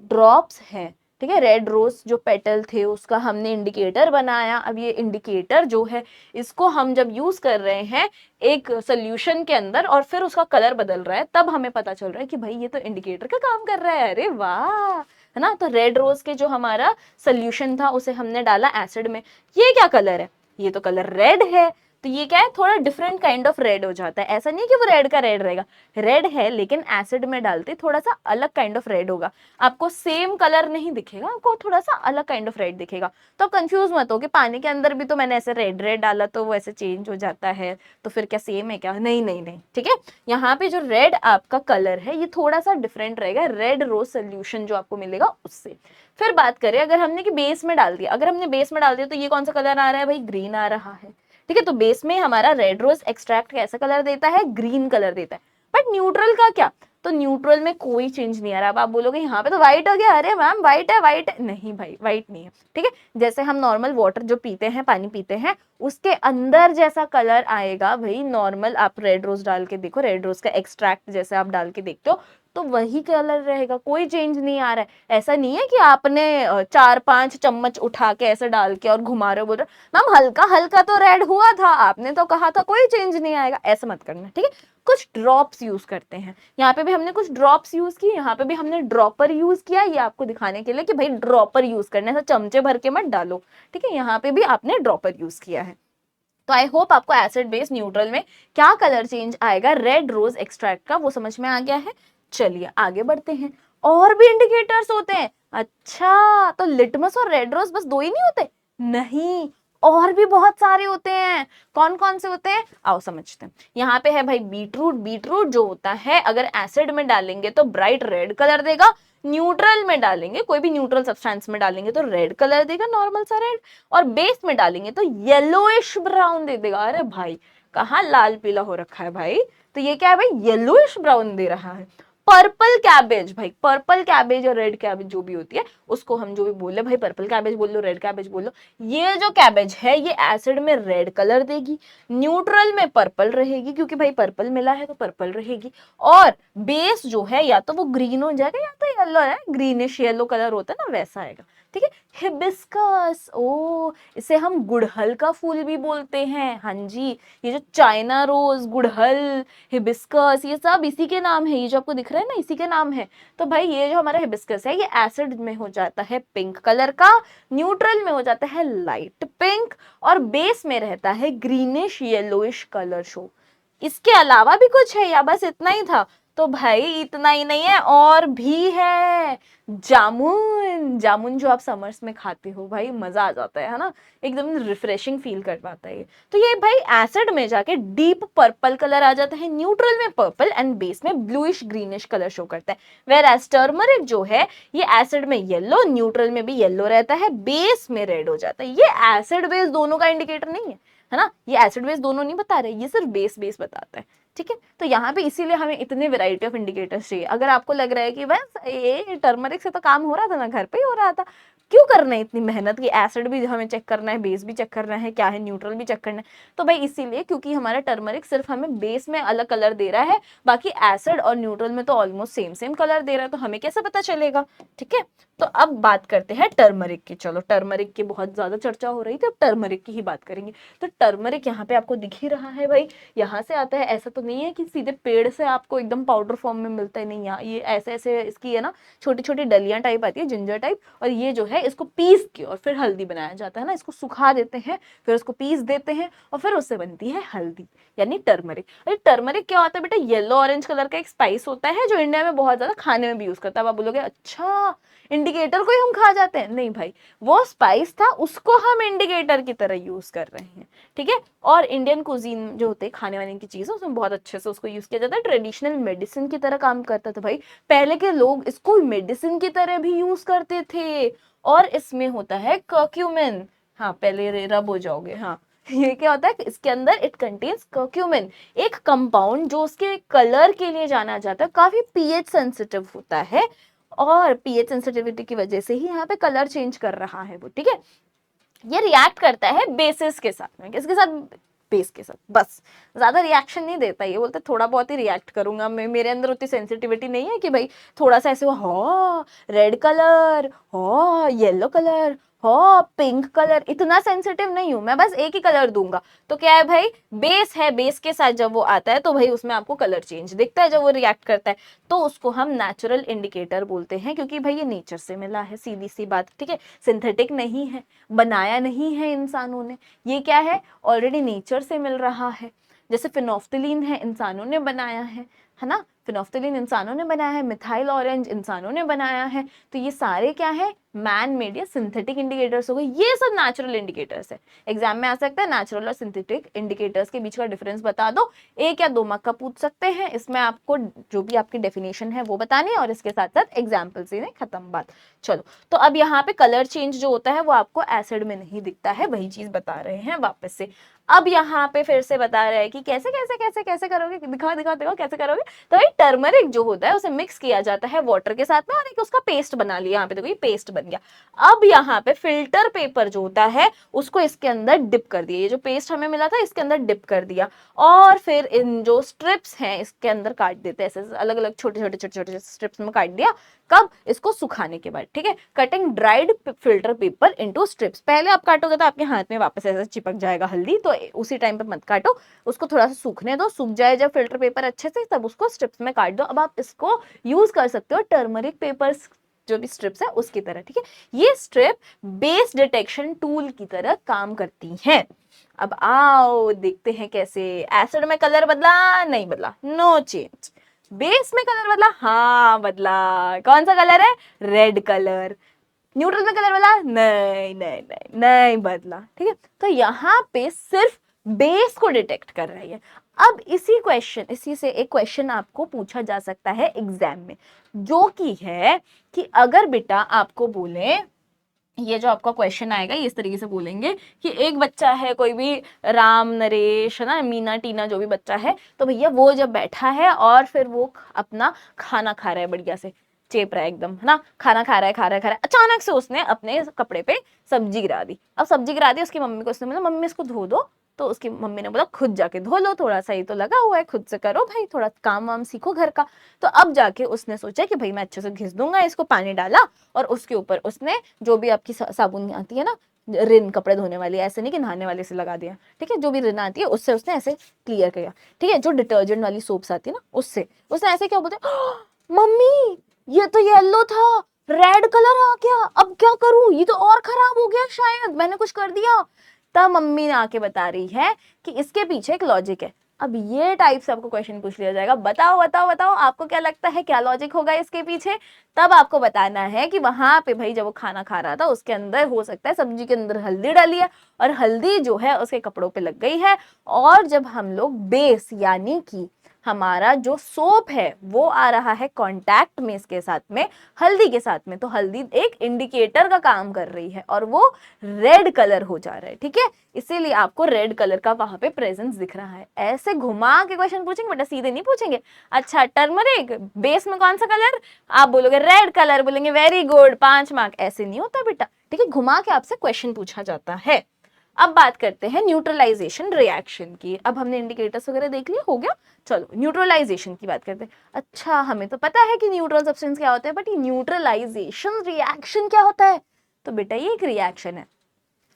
ड्रॉप्स है, ठीक है, रेड रोज जो पेटल थे उसका हमने इंडिकेटर बनाया। अब ये इंडिकेटर जो है इसको हम जब यूज कर रहे हैं एक सोल्यूशन के अंदर और फिर उसका कलर बदल रहा है, तब हमें पता चल रहा है कि भाई ये तो इंडिकेटर का काम कर रहा है। अरे वाह, है ना। तो रेड रोज के जो हमारा सोल्यूशन था उसे हमने डाला एसिड में। ये क्या कलर है, ये तो कलर रेड है। तो ये क्या है, थोड़ा डिफरेंट काइंड ऑफ रेड हो जाता है। ऐसा नहीं कि वो रेड का रेड रहेगा, रेड है लेकिन एसिड में डालते थोड़ा सा अलग काइंड ऑफ रेड होगा। आपको सेम कलर नहीं दिखेगा, आपको थोड़ा सा अलग काइंड ऑफ रेड दिखेगा। तो कंफ्यूज मत हो कि पानी के अंदर भी तो मैंने ऐसे रेड रेड डाला तो वो ऐसे चेंज हो जाता है, तो फिर क्या सेम है क्या, नहीं नहीं नहीं, ठीक है। यहाँ पे जो रेड आपका कलर है ये थोड़ा सा डिफरेंट रहेगा रेड रोज सोल्यूशन जो आपको मिलेगा उससे। फिर बात करें अगर हमने कि बेस में डाल दिया, अगर हमने बेस में डाल दिया तो ये कौन सा कलर आ रहा है भाई, ग्रीन आ रहा है, ठीक है। तो बेस में हमारा रेड रोज एक्सट्रैक्ट कैसा कलर देता है, ग्रीन कलर देता है। बट न्यूट्रल का क्या, तो न्यूट्रल में कोई चेंज नहीं आ रहा। अब आप बोलोगे यहाँ पे तो व्हाइट हो गया, अरे मैम व्हाइट है, व्हाइट है, नहीं भाई व्हाइट नहीं है, ठीक है। जैसे हम नॉर्मल वाटर जो पीते हैं, पानी पीते हैं, उसके अंदर जैसा कलर आएगा भाई, नॉर्मल आप रेड रोज डाल के देखो, रेड रोज का एक्सट्रैक्ट जैसे आप डाल के देखते हो तो वही कलर रहेगा, कोई चेंज नहीं आ रहा है। ऐसा नहीं है कि आपने 4-5 चम्मच उठा के ऐसे डाल के और घुमा रहे हो, बोल रहे मैम हल्का हल्का तो रेड हुआ था, आपने तो कहा था कोई चेंज नहीं आएगा, ऐसा मत करना, ठीक है। कुछ ड्रॉप्स यूज करते हैं, यहाँ पे भी हमने कुछ ड्रॉप्स यूज की, यहाँ पे भी हमने ड्रॉपर यूज किया, ये आपको दिखाने के लिए कि भाई ड्रॉपर यूज करने से चमचे भर के मत डालो, ठीक है। यहाँ पे भी आपने ड्रॉपर यूज किया है। तो आई होप आपको एसिड बेस न्यूट्रल में क्या कलर चेंज आएगा रेड रोज एक्सट्रैक्ट का वो समझ में आ गया है। चलिए आगे बढ़ते हैं, और भी इंडिकेटर्स होते हैं। अच्छा, तो लिटमस और रेड रोज बस दो ही नहीं होते, नहीं, और भी बहुत सारे होते हैं। कौन कौन से होते हैं आओ समझते हैं। यहाँ पे है भाई बीटरूट। बीटरूट जो होता है अगर एसिड में डालेंगे तो ब्राइट रेड कलर देगा, न्यूट्रल में डालेंगे, कोई भी न्यूट्रल सब्सटेंस में डालेंगे तो रेड कलर देगा, नॉर्मल सा रेड, और बेस में डालेंगे तो येलोइश ब्राउन दे देगा। अरे भाई कहाँ लाल पीला हो रखा है भाई, तो ये क्या है भाई, येलोइश ब्राउन दे रहा है। पर्पल कैबेज, भाई पर्पल कैबेज और रेड कैबेज जो भी होती है उसको हम जो भी बोले, भाई पर्पल कैबेज बोल लो, रेड कैबेज बोल लो, ये जो कैबेज है ये एसिड में रेड कलर देगी, न्यूट्रल में पर्पल रहेगी, क्योंकि भाई पर्पल मिला है तो पर्पल रहेगी, और बेस जो है या तो वो ग्रीन हो जाएगा या तो येलो है, ग्रीनिश येलो कलर होता है ना वैसा आएगा, ठीक है। हिबिस्कस, ओ इसे हम गुड़हल का फूल भी बोलते हैं, हाँ जी, ये जो चाइना रोज, गुड़हल, हिबिस्कस, ये सब इसी के नाम है, ये जो आपको दिख रहा है ना इसी के नाम है। तो भाई ये जो हमारा हिबिस्कस है ये एसिड में हो जाता है पिंक कलर का, न्यूट्रल में हो जाता है लाइट पिंक, और बेस में रहता है ग्रीनिश येलोइश कलर शो। इसके अलावा भी कुछ है या बस इतना ही था, तो भाई इतना ही नहीं है, और भी है। जामुन, जामुन जो आप समर्स में खाते हो भाई, मजा आ जाता है ना, एकदम रिफ्रेशिंग फील करवाता है ये। तो ये भाई एसिड में जाके डीप पर्पल कलर आ जाता है, न्यूट्रल में पर्पल एंड बेस में ब्लूइश ग्रीनिश कलर शो करता है। वेयर एज टर्मरिक जो है ये एसिड में येलो, न्यूट्रल में भी येलो रहता है, बेस में रेड हो जाता है। ये एसिड बेस दोनों का इंडिकेटर नहीं है ना, ये एसिड बेस दोनों नहीं बता रहे, ये सिर्फ बेस बेस बताता है। ठीक है, तो यहाँ पे इसीलिए हमें इतने वैरायटी ऑफ इंडिकेटर्स चाहिए। अगर आपको लग रहा है कि बस ये टर्मरिक से तो काम हो रहा था ना, घर पे ही हो रहा था, क्यों करना है इतनी मेहनत कि एसिड भी हमें चेक करना है, बेस भी चेक करना है, क्या है न्यूट्रल भी चेक करना है। तो भाई इसीलिए, क्योंकि हमारा टर्मरिक सिर्फ हमें बेस में अलग कलर दे रहा है, बाकी एसिड और न्यूट्रल में तो ऑलमोस्ट सेम सेम कलर दे रहा है, तो हमें कैसे पता चलेगा। ठीक है, तो अब बात करते हैं टर्मरिक की। चलो, टर्मरिक की बहुत ज्यादा चर्चा हो रही थी, अब टर्मरिक की ही बात करेंगे। तो टर्मरिक यहाँ पे आपको दिख ही रहा है भाई, यहाँ से आता है। ऐसा तो नहीं है कि सीधे पेड़ से आपको एकदम पाउडर फॉर्म में मिलता है, नहीं, यहाँ ये ऐसे ऐसे इसकी है ना छोटी छोटी डलियां टाइप आती है, जिंजर टाइप, और ये जो है इसको पीस के और फिर हल्दी बनाया जाता है ना, इसको सुखा देते हैं, फिर उसको पीस देते हैं और फिर उससे बनती है हल्दी, यानी टर्मरिक। अरे टर्मरिक क्या होता है बेटा, येलो ऑरेंज कलर का एक स्पाइस होता है जो इंडिया में बहुत ज्यादा खाने में भी यूज करता है। आप बोलोगे अच्छा इंडिकेटर को ही हम खा जाते हैं, नहीं भाई, वो स्पाइस था, उसको हम इंडिकेटर की तरह यूज कर रहे हैं। ठीक है, और इंडियन कुजीन जो होते हैं खाने वाने की चीज, उसमें बहुत अच्छे से उसको यूज किया जाता है, ट्रेडिशनल मेडिसिन की तरह काम करता था भाई। पहले के लोग इसको मेडिसिन की तरह भी यूज करते थे। और इसमें होता है कर्क्यूमिन, हाँ पहले रब हो जाओगे, हाँ ये क्या होता है, इसके अंदर इट कंटेन्स कर्क्यूमिन, एक कंपाउंड जो उसके कलर के लिए जाना जाता है, काफी पीएच सेंसिटिव होता है, और पीएच सेंसिटिविटी की वजह से ही यहाँ पे कलर चेंज कर रहा है वो। ठीक है, ये रिएक्ट करता है बेसिस के साथ में, किसके साथ, बेस के साथ, बस ज्यादा रिएक्शन नहीं देता। ये बोलते थोड़ा बहुत ही रिएक्ट करूंगा मैं, मेरे अंदर उतनी सेंसिटिविटी नहीं है कि भाई थोड़ा सा ऐसे हो रेड कलर, हो येलो कलर, हो पिंक कलर, इतना सेंसिटिव नहीं हूं मैं, बस एक ही कलर दूंगा। तो क्या है भाई, बेस है, बेस के साथ जब वो आता है तो भाई उसमें आपको कलर चेंज दिखता है जब वो रिएक्ट करता है, तो उसको हम नेचुरल इंडिकेटर बोलते हैं, क्योंकि भाई ये नेचर से मिला है, सीधी सी बात। ठीक है, सिंथेटिक नहीं है, बनाया नहीं है इंसानों ने, ये क्या है ऑलरेडी नेचर से मिल रहा है। जैसे फिनोफ्थलीन है, इंसानों ने बनाया है ना, फिनोफ्थलीन इंसानों ने बनाया है, मिथाइल ऑरेंज इंसानों ने बनाया है। तो ये सारे क्या है, मैन मेड या सिंथेटिक इंडिकेटर्स हो गए, ये सब नेचुरल इंडिकेटर्स है। एग्जाम में आ सकता है नेचुरल और सिंथेटिक इंडिकेटर्स के बीच का डिफरेंस बता दो, एक या दो मार्क का पूछ सकते हैं। इसमें आपको जो भी आपकी डेफिनेशन है वो बतानी है, और इसके साथ साथ एग्जाम्पल से खत्म बात। चलो, तो अब यहाँ पे कलर चेंज जो होता है वो आपको एसिड में नहीं दिखता है, वही चीज बता रहे हैं वापस से। अब यहाँ पे फिर से बता रहे हैं कि कैसे कैसे कैसे कैसे करोगे, दिखाओ दिखाओ दिखाओ कैसे करोगे। तो भाई टर्मरिक जो होता है उसे मिक्स किया जाता है वाटर के साथ में, और एक उसका पेस्ट बना लिया, यहाँ पे देखो ये पेस्ट बन गया। अब यहाँ पे फिल्टर पेपर जो होता है उसको इसके अंदर डिप कर दिया, ये जो पेस्ट हमें मिला था इसके अंदर डिप कर दिया, और फिर इन जो स्ट्रिप्स हैं इसके अंदर काट देते हैं, ऐसे अलग अलग छोटे छोटे छोटे छोटे स्ट्रिप्स में काट दिया। कब, इसको सुखाने के बाद। ठीक है, cutting dried filter paper into strips, पहले आप काटोगे तो आपके हाथ में वापस ऐसे चिपक जाएगा हल्दी, तो उसी टाइम पे मत काटो, उसको थोड़ा सा सूखने दो, सूख जाए जब फिल्टर पेपर अच्छे से, तब उसको स्ट्रिप्स में काट दो। अब आप इसको यूज कर सकते हो टर्मरिक पेपर जो भी स्ट्रिप्स है उसकी तरह। ठीक है, ये स्ट्रिप बेस डिटेक्शन टूल की तरह काम करती हैं। अब आओ देखते हैं कैसे। एसिड में कलर बदला, नहीं बदला, नो चेंज। बेस में कलर बदला, हाँ बदला, कौन सा कलर है, रेड कलर। न्यूट्रल में कलर बदला, नहीं नहीं नहीं नहीं बदला। ठीक है, तो यहाँ पे सिर्फ बेस को डिटेक्ट कर रही है। अब इसी से एक क्वेश्चन आपको पूछा जा सकता है एग्जाम में, जो कि है कि अगर बेटा आपको बोले, ये जो आपका क्वेश्चन आएगा ये इस तरीके से बोलेंगे कि एक बच्चा है, कोई भी राम नरेश है ना, मीना टीना जो भी बच्चा है, तो भैया वो जब बैठा है और फिर वो अपना खाना खा रहा है, बढ़िया से चेप रहा है एकदम, है ना, खाना खा रहा है खा रहा है खा रहा है, अचानक से उसने अपने कपड़े पे सब्जी गिरा दी। अब सब्जी गिरा दी, उसकी मम्मी को उसने बोला मम्मी इसको धो दो, तो उसकी मम्मी ने बोला खुद जाके धो लो, थोड़ा सा ही तो लगा हुआ है, खुद से करो भाई, थोड़ा काम वाम सीखो घर का। तो अब जाके उसने सोचा कि भाई मैं अच्छे से घिस दूंगा इसको, पानी डाला और उसके ऊपर उसने जो भी आपकी साबुन आती है ना, रिन कपड़े धोने वाली, ऐसे नहीं कि नहाने वाले से लगा दिया। ठीक है, जो भी रिन आती है उससे उसने ऐसे क्लियर किया। ठीक है, जो डिटर्जेंट वाली सोप्स आती है ना उससे उसने ऐसे क्या बोलते, मम्मी ये तो येलो था, रेड कलर आ गया, अब क्या करूं, ये तो और खराब हो गया, शायद मैंने कुछ कर दिया। तब मम्मी ने आके बता रही है कि इसके पीछे एक लॉजिक है। अब ये टाइप से आपको क्वेश्चन पूछ लिया जाएगा, बताओ बताओ बताओ आपको क्या लगता है, क्या लॉजिक होगा इसके पीछे। तब आपको बताना है कि वहां पे भाई जब वो खाना खा रहा था उसके अंदर हो सकता है सब्जी के अंदर हल्दी डाली है और हल्दी जो है उसके कपड़ों पे लग गई है, और जब हम लोग बेस यानी कि हमारा जो सोप है वो आ रहा है कांटेक्ट में इसके साथ में, हल्दी के साथ में, तो हल्दी एक इंडिकेटर का काम कर रही है और वो रेड कलर हो जा रहा है, ठीक है, इसीलिए आपको रेड कलर का वहां पे प्रेजेंस दिख रहा है। ऐसे घुमा के क्वेश्चन पूछेंगे बेटा, सीधे नहीं पूछेंगे। अच्छा टर्मरिक बेस में कौन सा कलर, आप बोलोगे रेड कलर, बोलेंगे वेरी गुड 5 मार्क, ऐसे नहीं होता बेटा, ठीक है, घुमा के आपसे क्वेश्चन पूछा जाता है। अब बात करते हैं न्यूट्रलाइजेशन रिएक्शन की। अब हमने इंडिकेटर्स वगैरह देख लिया, हो गया, चलो न्यूट्रलाइजेशन की बात करते हैं। अच्छा हमें तो पता है कि न्यूट्रल सब्सटेंस क्या होता है, बट ये न्यूट्रलाइजेशन रिएक्शन क्या होता है। तो बेटा ये एक रिएक्शन है,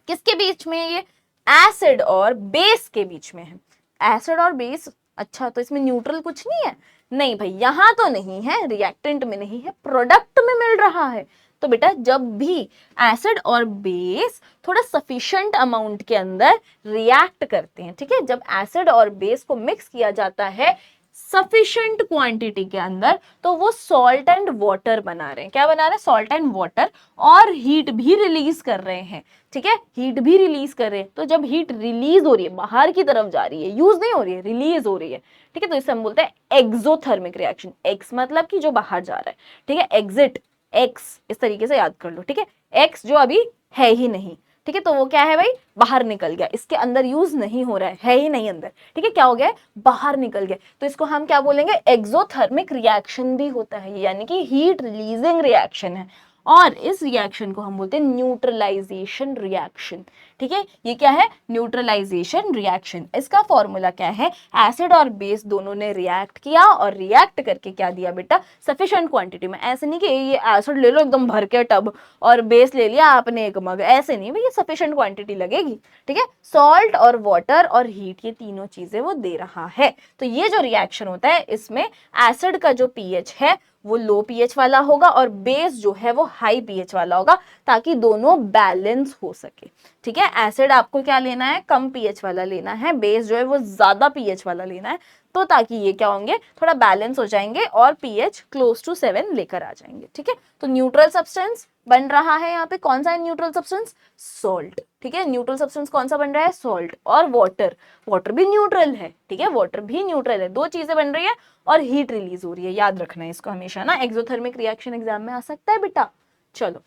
किसके बीच में, ये एसिड और बेस के बीच में है, एसिड और बेस। अच्छा तो इसमें न्यूट्रल कुछ नहीं है, नहीं भाई यहां तो नहीं है, रिएक्टेंट में नहीं है, प्रोडक्ट में मिल रहा है। तो बेटा जब भी एसिड और बेस थोड़ा सफिशिएंट अमाउंट के अंदर रिएक्ट करते हैं, ठीक है, जब एसिड और बेस को मिक्स किया जाता है सफिशिएंट क्वांटिटी के अंदर, तो वो सॉल्ट एंड वाटर बना रहे हैं। क्या बना रहे हैं, सॉल्ट एंड वाटर, और हीट भी रिलीज कर रहे हैं, ठीक है, हीट भी रिलीज कर रहे हैं। तो जब हीट रिलीज हो रही है, बाहर की तरफ जा रही है, यूज नहीं हो रही है, रिलीज हो रही है, ठीक है, तो इसे हम बोलते हैं एक्सोथर्मिक रिएक्शन। एक्स मतलब कि जो बाहर जा रहा है, ठीक है, एग्जिट, एक्स इस तरीके से याद कर लो, ठीक है, एक्स जो अभी है ही नहीं, ठीक है, तो वो क्या है भाई, बाहर निकल गया, इसके अंदर यूज नहीं हो रहा है ही नहीं अंदर, ठीक है, क्या हो गया, बाहर निकल गया, तो इसको हम क्या बोलेंगे, एक्सोथर्मिक रिएक्शन भी होता है, यानी कि हीट रिलीजिंग रिएक्शन है। और इस रिएक्शन को हम बोलते हैं न्यूट्रलाइजेशन रिएक्शन, ठीक है, ये क्या है, न्यूट्रलाइजेशन रिएक्शन। इसका फॉर्मूला क्या है, एसिड और बेस दोनों ने रिएक्ट किया और रिएक्ट करके क्या दिया बेटा, सफिशिएंट क्वांटिटी में। ऐसे नहीं कि ये एसिड ले लो एकदम भर के टब और बेस ले लिया आपने एक मग, ऐसे नहीं भाई, ये सफिशिएंट क्वांटिटी लगेगी, ठीक है, सॉल्ट और वाटर और हीट ये तीनों चीजें वो दे रहा है। तो ये जो रिएक्शन होता है इसमें एसिड का जो पीएच है वो लो पीएच वाला होगा और बेस जो है वो हाई पीएच वाला होगा, ताकि दोनों बैलेंस हो सके, ठीक है। एसिड आपको क्या लेना है, कम पीएच वाला लेना है, बेस जो है वो ज्यादा पीएच वाला लेना है, तो ताकि ये क्या होंगे, थोड़ा बैलेंस हो जाएंगे और पीएच क्लोज टू 7 लेकर आ जाएंगे, ठीक है। तो न्यूट्रल सब्सटेंस बन रहा है यहाँ पे, कौन सा है न्यूट्रल सब्सटेंस, सॉल्ट, ठीक है, न्यूट्रल सब्सटेंस कौन सा बन रहा है, सॉल्ट, और वाटर, वाटर भी न्यूट्रल है, ठीक है, वाटर भी न्यूट्रल है, दो चीजें बन रही है और हीट रिलीज हो रही है, याद रखना है इसको हमेशा ना, एक्सोथर्मिक रिएक्शन एग्जाम में आ सकता है बेटा। चलो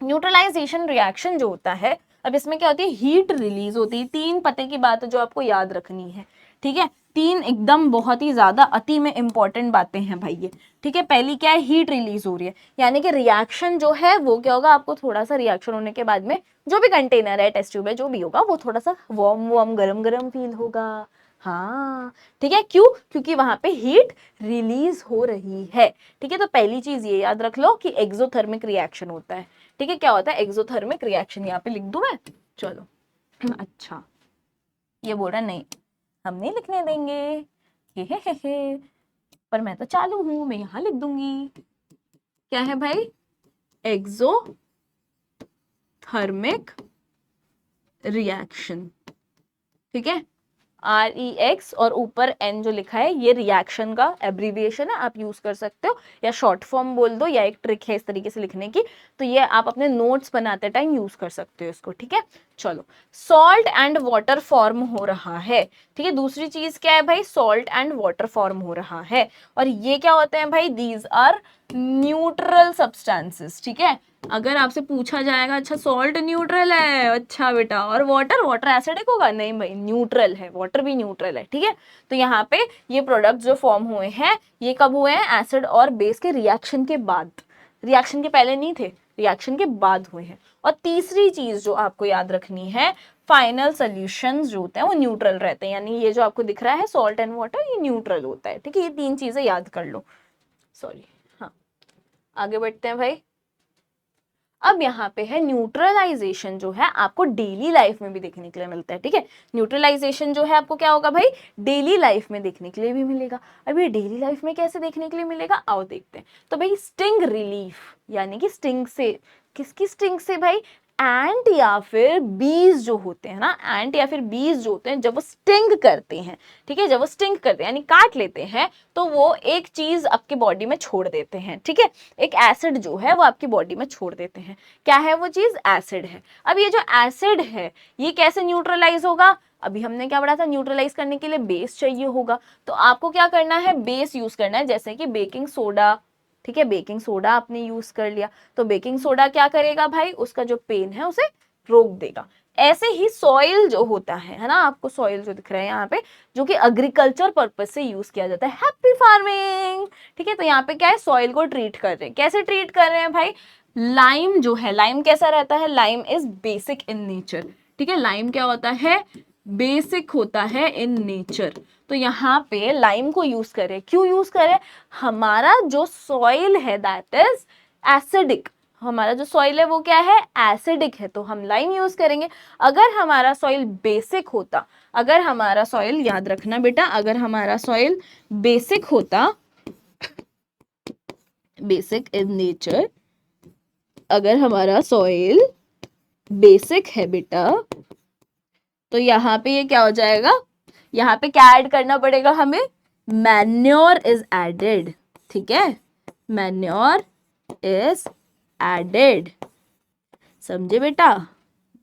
न्यूट्रलाइजेशन रिएक्शन जो होता है, अब इसमें क्या होती है, हीट रिलीज होती है। 3 पते की बात जो आपको याद रखनी है, ठीक है, 3 एकदम बहुत ही ज्यादा अति में इंपॉर्टेंट बातें हैं भाई ये, ठीक है। पहली क्या है, हीट रिलीज हो रही है, यानी कि रिएक्शन जो है वो क्या होगा, आपको थोड़ा सा रिएक्शन होने के बाद में जो भी कंटेनर है, टेस्ट ट्यूब है, जो भी होगा वो थोड़ा सा वार्म वार्म गरम गरम फील होगा, हाँ ठीक है, क्यों, क्योंकि वहां पे हीट रिलीज हो रही है, ठीक है। तो पहली चीज ये याद रख लो कि एक्सोथर्मिक रिएक्शन होता है, ठीक है, क्या होता है एक्सोथर्मिक रिएक्शन, यहाँ पे लिख दूं मैं, चलो अच्छा ये बोल रहा नहीं हम नहीं लिखने देंगे, हे पर मैं तो चालू हूं, मैं यहां लिख दूंगी, क्या है भाई, एक्सोथर्मिक रिएक्शन, ठीक है, REX और ऊपर N जो लिखा है ये रिएक्शन का एब्रीविएशन है, आप यूज कर सकते हो या शॉर्ट फॉर्म बोल दो, या एक ट्रिक है इस तरीके से लिखने की, तो ये आप अपने नोट्स बनाते टाइम यूज कर सकते हो इसको, ठीक है। चलो सॉल्ट एंड वाटर फॉर्म हो रहा है, ठीक है, दूसरी चीज क्या है भाई, सॉल्ट एंड वाटर फॉर्म हो रहा है, और ये क्या होते हैं भाई, दीज आर न्यूट्रल सब्सटेंसेस, ठीक है। अगर आपसे पूछा जाएगा अच्छा सॉल्ट न्यूट्रल है, अच्छा बेटा, और वाटर, वाटर एसिडिक होगा, नहीं भाई न्यूट्रल है, वाटर भी न्यूट्रल है, ठीक है। तो यहाँ पे ये प्रोडक्ट जो फॉर्म हुए हैं ये कब हुए हैं, एसिड और बेस के रिएक्शन के बाद, रिएक्शन के पहले नहीं थे, रिएक्शन के बाद हुए हैं। और तीसरी चीज जो आपको याद रखनी है, फाइनल सॉल्यूशंस जो होते हैं वो न्यूट्रल रहते हैं, यानी ये जो आपको दिख रहा है सॉल्ट एंड वाटर ये न्यूट्रल होता है, ठीक है, ये 3 चीजें याद कर लो, सॉरी, हाँ आगे बढ़ते हैं भाई। अब यहाँ पे है न्यूट्रलाइजेशन जो है आपको डेली लाइफ में भी देखने के लिए मिलता है, ठीक है, न्यूट्रलाइजेशन जो है आपको क्या होगा भाई, डेली लाइफ में देखने के लिए भी मिलेगा। अब ये डेली लाइफ में कैसे देखने के लिए मिलेगा, आओ देखते हैं। तो भाई स्टिंग रिलीफ, यानी कि स्टिंग से, किसकी स्टिंग से भाई, एंट या फिर बीज जो होते हैं ना, एंट या फिर बीज जो होते हैं, जब वो स्टिंग करते हैं, ठीक है, जब वो स्टिंग करते हैं यानी काट लेते हैं, तो वो एक चीज आपके बॉडी में छोड़ देते हैं, ठीक है, एक एसिड जो है वो आपकी बॉडी में छोड़ देते हैं। क्या है वो चीज? एसिड है। अब ये जो एसिड है ये कैसे न्यूट्रलाइज होगा? अभी हमने क्या पढ़ा था, न्यूट्रलाइज करने के लिए बेस चाहिए होगा, तो आपको क्या करना है, बेस यूज करना है, जैसे कि बेकिंग सोडा, ठीक है, बेकिंग सोडा आपने यूज कर लिया, तो बेकिंग सोडा क्या करेगा भाई, उसका जो पेन है उसे रोक देगा। ऐसे ही सॉइल जो होता है ना, आपको सॉइल जो दिख रहा है यहाँ पे, जो कि एग्रीकल्चर पर्पज से यूज किया जाता है, हैप्पी फार्मिंग, ठीक है, तो यहाँ पे क्या है, सॉइल को ट्रीट कर रहे हैं। कैसे ट्रीट कर रहे हैं भाई? लाइम जो है, लाइम कैसा रहता है, lime is basic in nature, ठीक है, लाइम क्या होता है, बेसिक होता है इन नेचर। तो यहाँ पे लाइम को यूज करें, क्यों यूज करें? हमारा जो सॉइल है दैट इज एसिडिक, हमारा जो सॉइल है वो क्या है, एसिडिक है, तो हम लाइम यूज करेंगे। अगर हमारा सॉइल बेसिक होता, अगर हमारा सॉइल, याद रखना बेटा, अगर हमारा सॉइल बेसिक होता, बेसिक इन नेचर, अगर हमारा सॉइल बेसिक है बेटा, तो यहाँ पे ये क्या हो जाएगा, यहाँ पे क्या ऐड करना पड़ेगा हमें, मैन्योर इज एडेड, ठीक है, मैन्योर इज एडेड, समझे बेटा,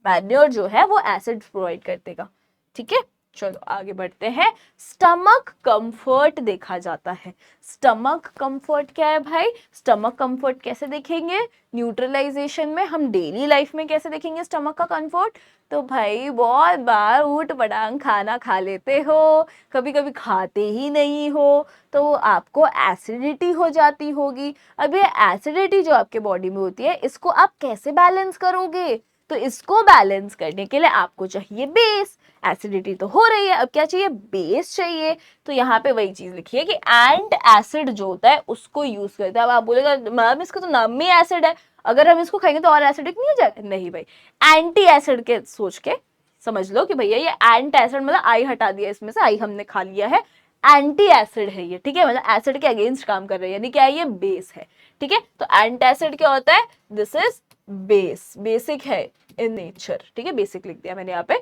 मैन्योर जो है वो एसिड प्रोवाइड कर देगा, ठीक है। चलो आगे बढ़ते हैं। स्टमक कंफर्ट देखा जाता है। स्टमक कंफर्ट क्या है भाई? स्टमक कंफर्ट कैसे देखेंगे? न्यूट्रलाइजेशन में। हम डेली लाइफ में कैसे देखेंगे स्टमक का कंफर्ट? तो भाई बहुत बार ऊट पटांग खाना खा लेते हो, कभी कभी खाते ही नहीं हो, तो आपको एसिडिटी हो जाती होगी। अब ये एसिडिटी जो आपके बॉडी में होती है, इसको आप कैसे बैलेंस करोगे? तो इसको बैलेंस करने के लिए आपको चाहिए बेस। एसिडिटी तो हो रही है, अब क्या चाहिए? बेस चाहिए। तो यहाँ पे वही चीज लिखी है कि एंट एसिड जो होता है उसको यूज करते हैं। अब आप बोलेगा मैम इसका तो नाम ही एसिड है, अगर हम इसको खाएंगे तो और एसिडिक नहीं हो जाएगा? नहीं भाई, एंटी एसिड के सोच के समझ लो कि भैया ये एंट एसिड, मतलब आई हटा दिया इसमें से, आई हमने खा लिया है, एंटी एसिड है ये, ठीक है, मतलब एसिड के अगेंस्ट काम कर रही है, यानी क्या है, ये बेस है, ठीक है। तो एंट एसिड क्या होता है? दिस इज बेस, बेसिक है इन नेचर, ठीक है, बेसिक लिख दिया मैंने यहाँ पे।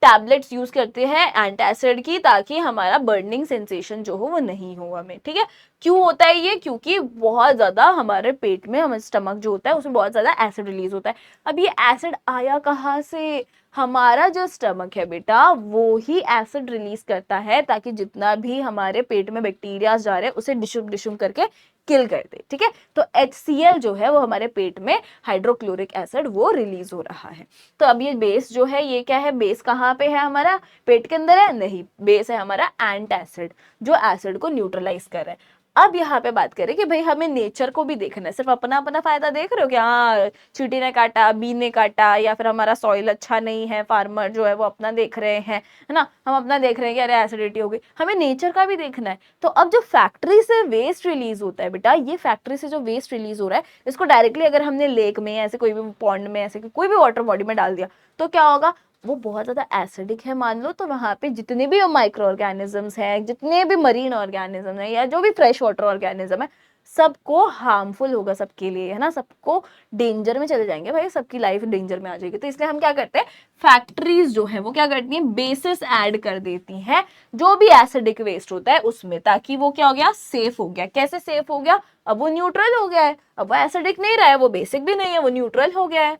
टैबलेट्स यूज करते हैं एंटासिड की, ताकि हमारा बर्निंग सेंसेशन जो हो वो नहीं हो हमें, ठीक है। क्यों होता है ये? क्योंकि बहुत ज्यादा हमारे पेट में, हमारे स्टमक जो होता है उसमें बहुत ज्यादा एसिड रिलीज होता है। अब ये एसिड आया कहाँ से? हमारा जो स्टमक है बेटा वो ही एसिड रिलीज करता है, ताकि जितना भी हमारे पेट में बैक्टीरिया जा रहे हैं उसे डिशुम डिशुम करके किल कर दे, ठीक है। तो HCl जो है वो हमारे पेट में हाइड्रोक्लोरिक एसिड वो रिलीज हो रहा है। तो अब ये बेस जो है ये क्या है? बेस कहाँ पे है? हमारा पेट के अंदर है? नहीं, बेस है हमारा एंट एसिड, जो एसिड को न्यूट्रलाइज कर रहा है। अब यहाँ पे बात करें कि भाई हमें नेचर को भी देखना है, सिर्फ अपना अपना फायदा देख रहे हो कि हाँ चींटी ने काटा, बी ने काटा, या फिर हमारा सॉइल अच्छा नहीं है, फार्मर जो है वो अपना देख रहे हैं, है ना, हम अपना देख रहे हैं कि अरे एसिडिटी हो गई, हमें नेचर का भी देखना है। तो अब जो फैक्ट्री से वेस्ट रिलीज होता है बेटा, ये फैक्ट्री से जो वेस्ट रिलीज हो रहा है, इसको डायरेक्टली अगर हमने लेक में, ऐसे कोई भी पॉन्ड में, ऐसे कोई भी वाटर बॉडी में डाल दिया, तो क्या होगा? वो बहुत ज्यादा एसिडिक है मान लो, तो वहां पे जितने भी माइक्रो ऑर्गेनिजम्स हैं, जितने भी मरीन ऑर्गेनिज्म है, या जो भी फ्रेश वाटर ऑर्गेनिज्म है, सबको हार्मफुल होगा, सबके लिए, है ना, सबको डेंजर में चले जाएंगे भाई, सबकी लाइफ डेंजर में आ जाएगी। तो इसलिए हम क्या करते हैं, फैक्ट्रीज जो है वो क्या करती हैं, बेसिस ऐड कर देती हैं जो भी एसिडिक वेस्ट होता है उसमें, ताकि वो क्या हो गया, सेफ हो गया। कैसे सेफ हो गया? अब वो न्यूट्रल हो गया है, अब वो एसिडिक नहीं रहा है, वो बेसिक भी नहीं है, वो न्यूट्रल हो गया है।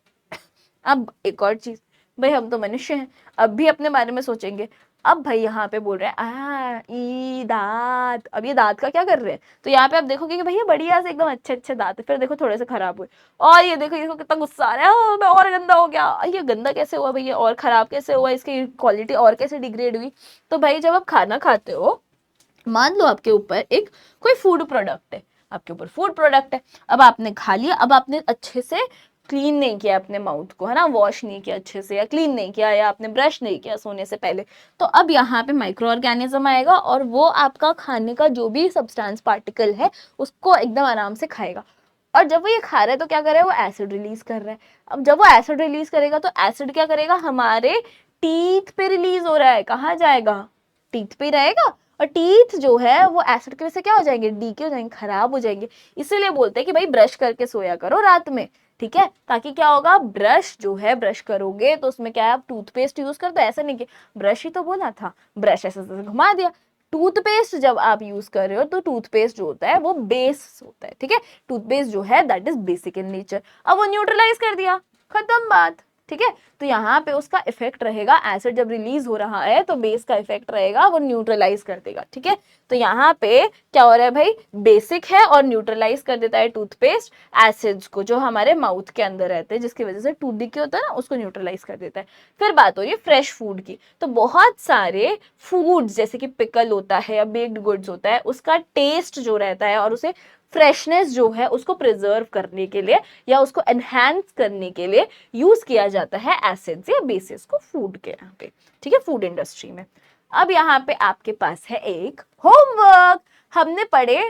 अब एक और चीज, भाई हम तो मनुष्य हैं, अब भी अपने बारे में सोचेंगे। अब भाई यहाँ पे बोल रहे हैं ई दांत, अब ये दांत का क्या कर रहे हैं? तो यहाँ पे आप देखोगे कि भैया बढ़िया से एकदम अच्छे अच्छे दांत है, फिर देखो थोड़े से खराब हुए, और ये देखो इसको कितना गुस्सा आ रहा है, मैं और गंदा हो गया, ये गंदा कैसे हुआ भैया, और खराब कैसे हुआ, इसकी क्वालिटी और कैसे डिग्रेड हुई? तो भाई जब आप खाना खाते हो, मान लो आपके ऊपर एक कोई फूड प्रोडक्ट है, आपके ऊपर फूड प्रोडक्ट है, अब आपने खा लिया, अब आपने अच्छे से क्लीन नहीं किया अपने माउथ को, है ना, वॉश नहीं किया अच्छे से, या क्लीन नहीं किया, या आपने ब्रश नहीं किया सोने से पहले, तो अब यहाँ पे माइक्रो ऑर्गेनिज्म आएगा और वो आपका खाने का जो भी सब्सटेंस पार्टिकल है उसको एकदम आराम से खाएगा। और जब वो ये खा रहा है तो क्या कर रहा है, वो एसिड रिलीज कर रहा है। अब जब वो एसिड रिलीज करेगा तो एसिड क्या करेगा, हमारे टीथ पे रिलीज हो रहा है, कहाँ जाएगा, टीथ पे रहेगा, और टीथ जो है वो एसिड की वजह से क्या हो जाएंगे, डीके हो जाएंगे, खराब हो जाएंगे। इसीलिए बोलते हैं कि भाई ब्रश करके सोया करो रात में, ठीक है, ताकि क्या होगा, ब्रश जो है ब्रश करोगे तो उसमें क्या है, आप टूथपेस्ट यूज करते हो, ऐसा नहीं कि ब्रश ही तो बोला था, ब्रश ऐसे घुमा दिया। टूथपेस्ट जब आप यूज कर रहे हो तो टूथपेस्ट जो होता है वो बेस होता है, ठीक है, टूथपेस्ट जो है that is basic in nature. अब वो न्यूट्रलाइज कर दिया, खत्म बात, ठीक है। तो यहाँ पे उसका इफेक्ट रहेगा, एसिड जब रिलीज हो रहा है तो बेस का इफेक्ट रहेगा, वो न्यूट्रलाइज कर देगा, ठीक है। तो यहाँ पे क्या हो रहा है भाई, बेसिक है और न्यूट्रलाइज कर देता है टूथपेस्ट एसिड्स को जो हमारे माउथ के अंदर रहते हैं, जिसकी वजह से टूथ डिके होता है ना, उसको न्यूट्रलाइज कर देता है। फिर बात हो रही है फ्रेश फूड की, तो बहुत सारे फूड्स जैसे कि पिकल होता है या बेक्ड गुड्स होता है, उसका टेस्ट जो रहता है और उसे फ्रेशनेस जो है उसको प्रिजर्व करने के लिए या उसको एनहांस करने के लिए यूज किया जाता है एसिड्स या बेसिस को फूड के यहाँ पे, ठीक है, फूड इंडस्ट्री में। अब यहाँ पे आपके पास है एक होमवर्क। हमने पढ़े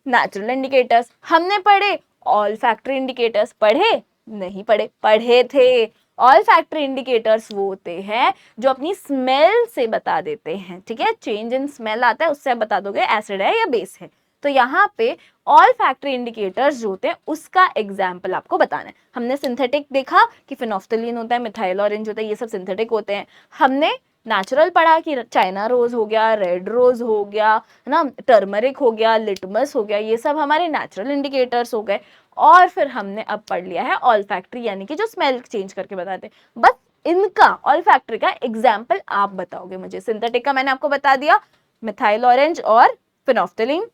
नेचुरल इंडिकेटर्स, हमने पढ़े ऑल फैक्टरी इंडिकेटर्स, पढ़े नहीं पढ़े, पढ़े थे। ऑल फैक्टरी इंडिकेटर्स वो होते हैं जो अपनी स्मेल से बता देते हैं, ठीक है, चेंज इन स्मेल आता है, उससे आप बता दोगे एसिड है या बेस है। तो यहाँ पे ऑल फैक्टरी इंडिकेटर्स जो होते हैं उसका एग्जाम्पल आपको बताना है। हमने सिंथेटिक देखा कि फिनोफ्थलीन होता है, मिथाइल ऑरेंज होता है, ये सब सिंथेटिक होते हैं। हमने नेचुरल पढ़ा कि चाइना रोज हो गया, रेड रोज हो गया, है ना, टर्मरिक हो गया, लिटमस हो गया, ये सब हमारे नेचुरल इंडिकेटर्स हो गए। और फिर हमने अब पढ़ लिया है ऑल फैक्टरी, यानी कि जो स्मेल चेंज करके बताते हैं। बस इनका ऑल फैक्टरी का एग्जाम्पल आप बताओगे मुझे। सिंथेटिक का मैंने आपको बता दिया, मिथाइल ऑरेंज और फिनोफ्थलीन।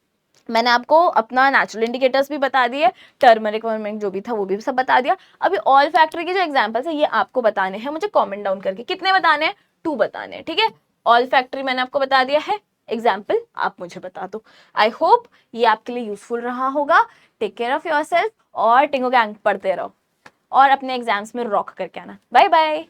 मैंने आपको अपना नेचुरल इंडिकेटर्स भी बता दिए, टर्मरिक वर्मिक जो भी था वो भी सब बता दिया। अभी ऑल फैक्टरी के जो एग्जांपल्स है ये आपको बताने हैं, मुझे कमेंट डाउन करके। कितने बताने हैं, 2 बताने हैं, ठीक है। ऑल फैक्टरी मैंने आपको बता दिया है, एग्जाम्पल आप मुझे बता दो। आई होप ये आपके लिए यूजफुल रहा होगा। टेक केयर ऑफ योरसेल्फ और टिंगो गैंग पढ़ते रहो और अपने एग्जाम्स में रॉक करके आना। Bye bye.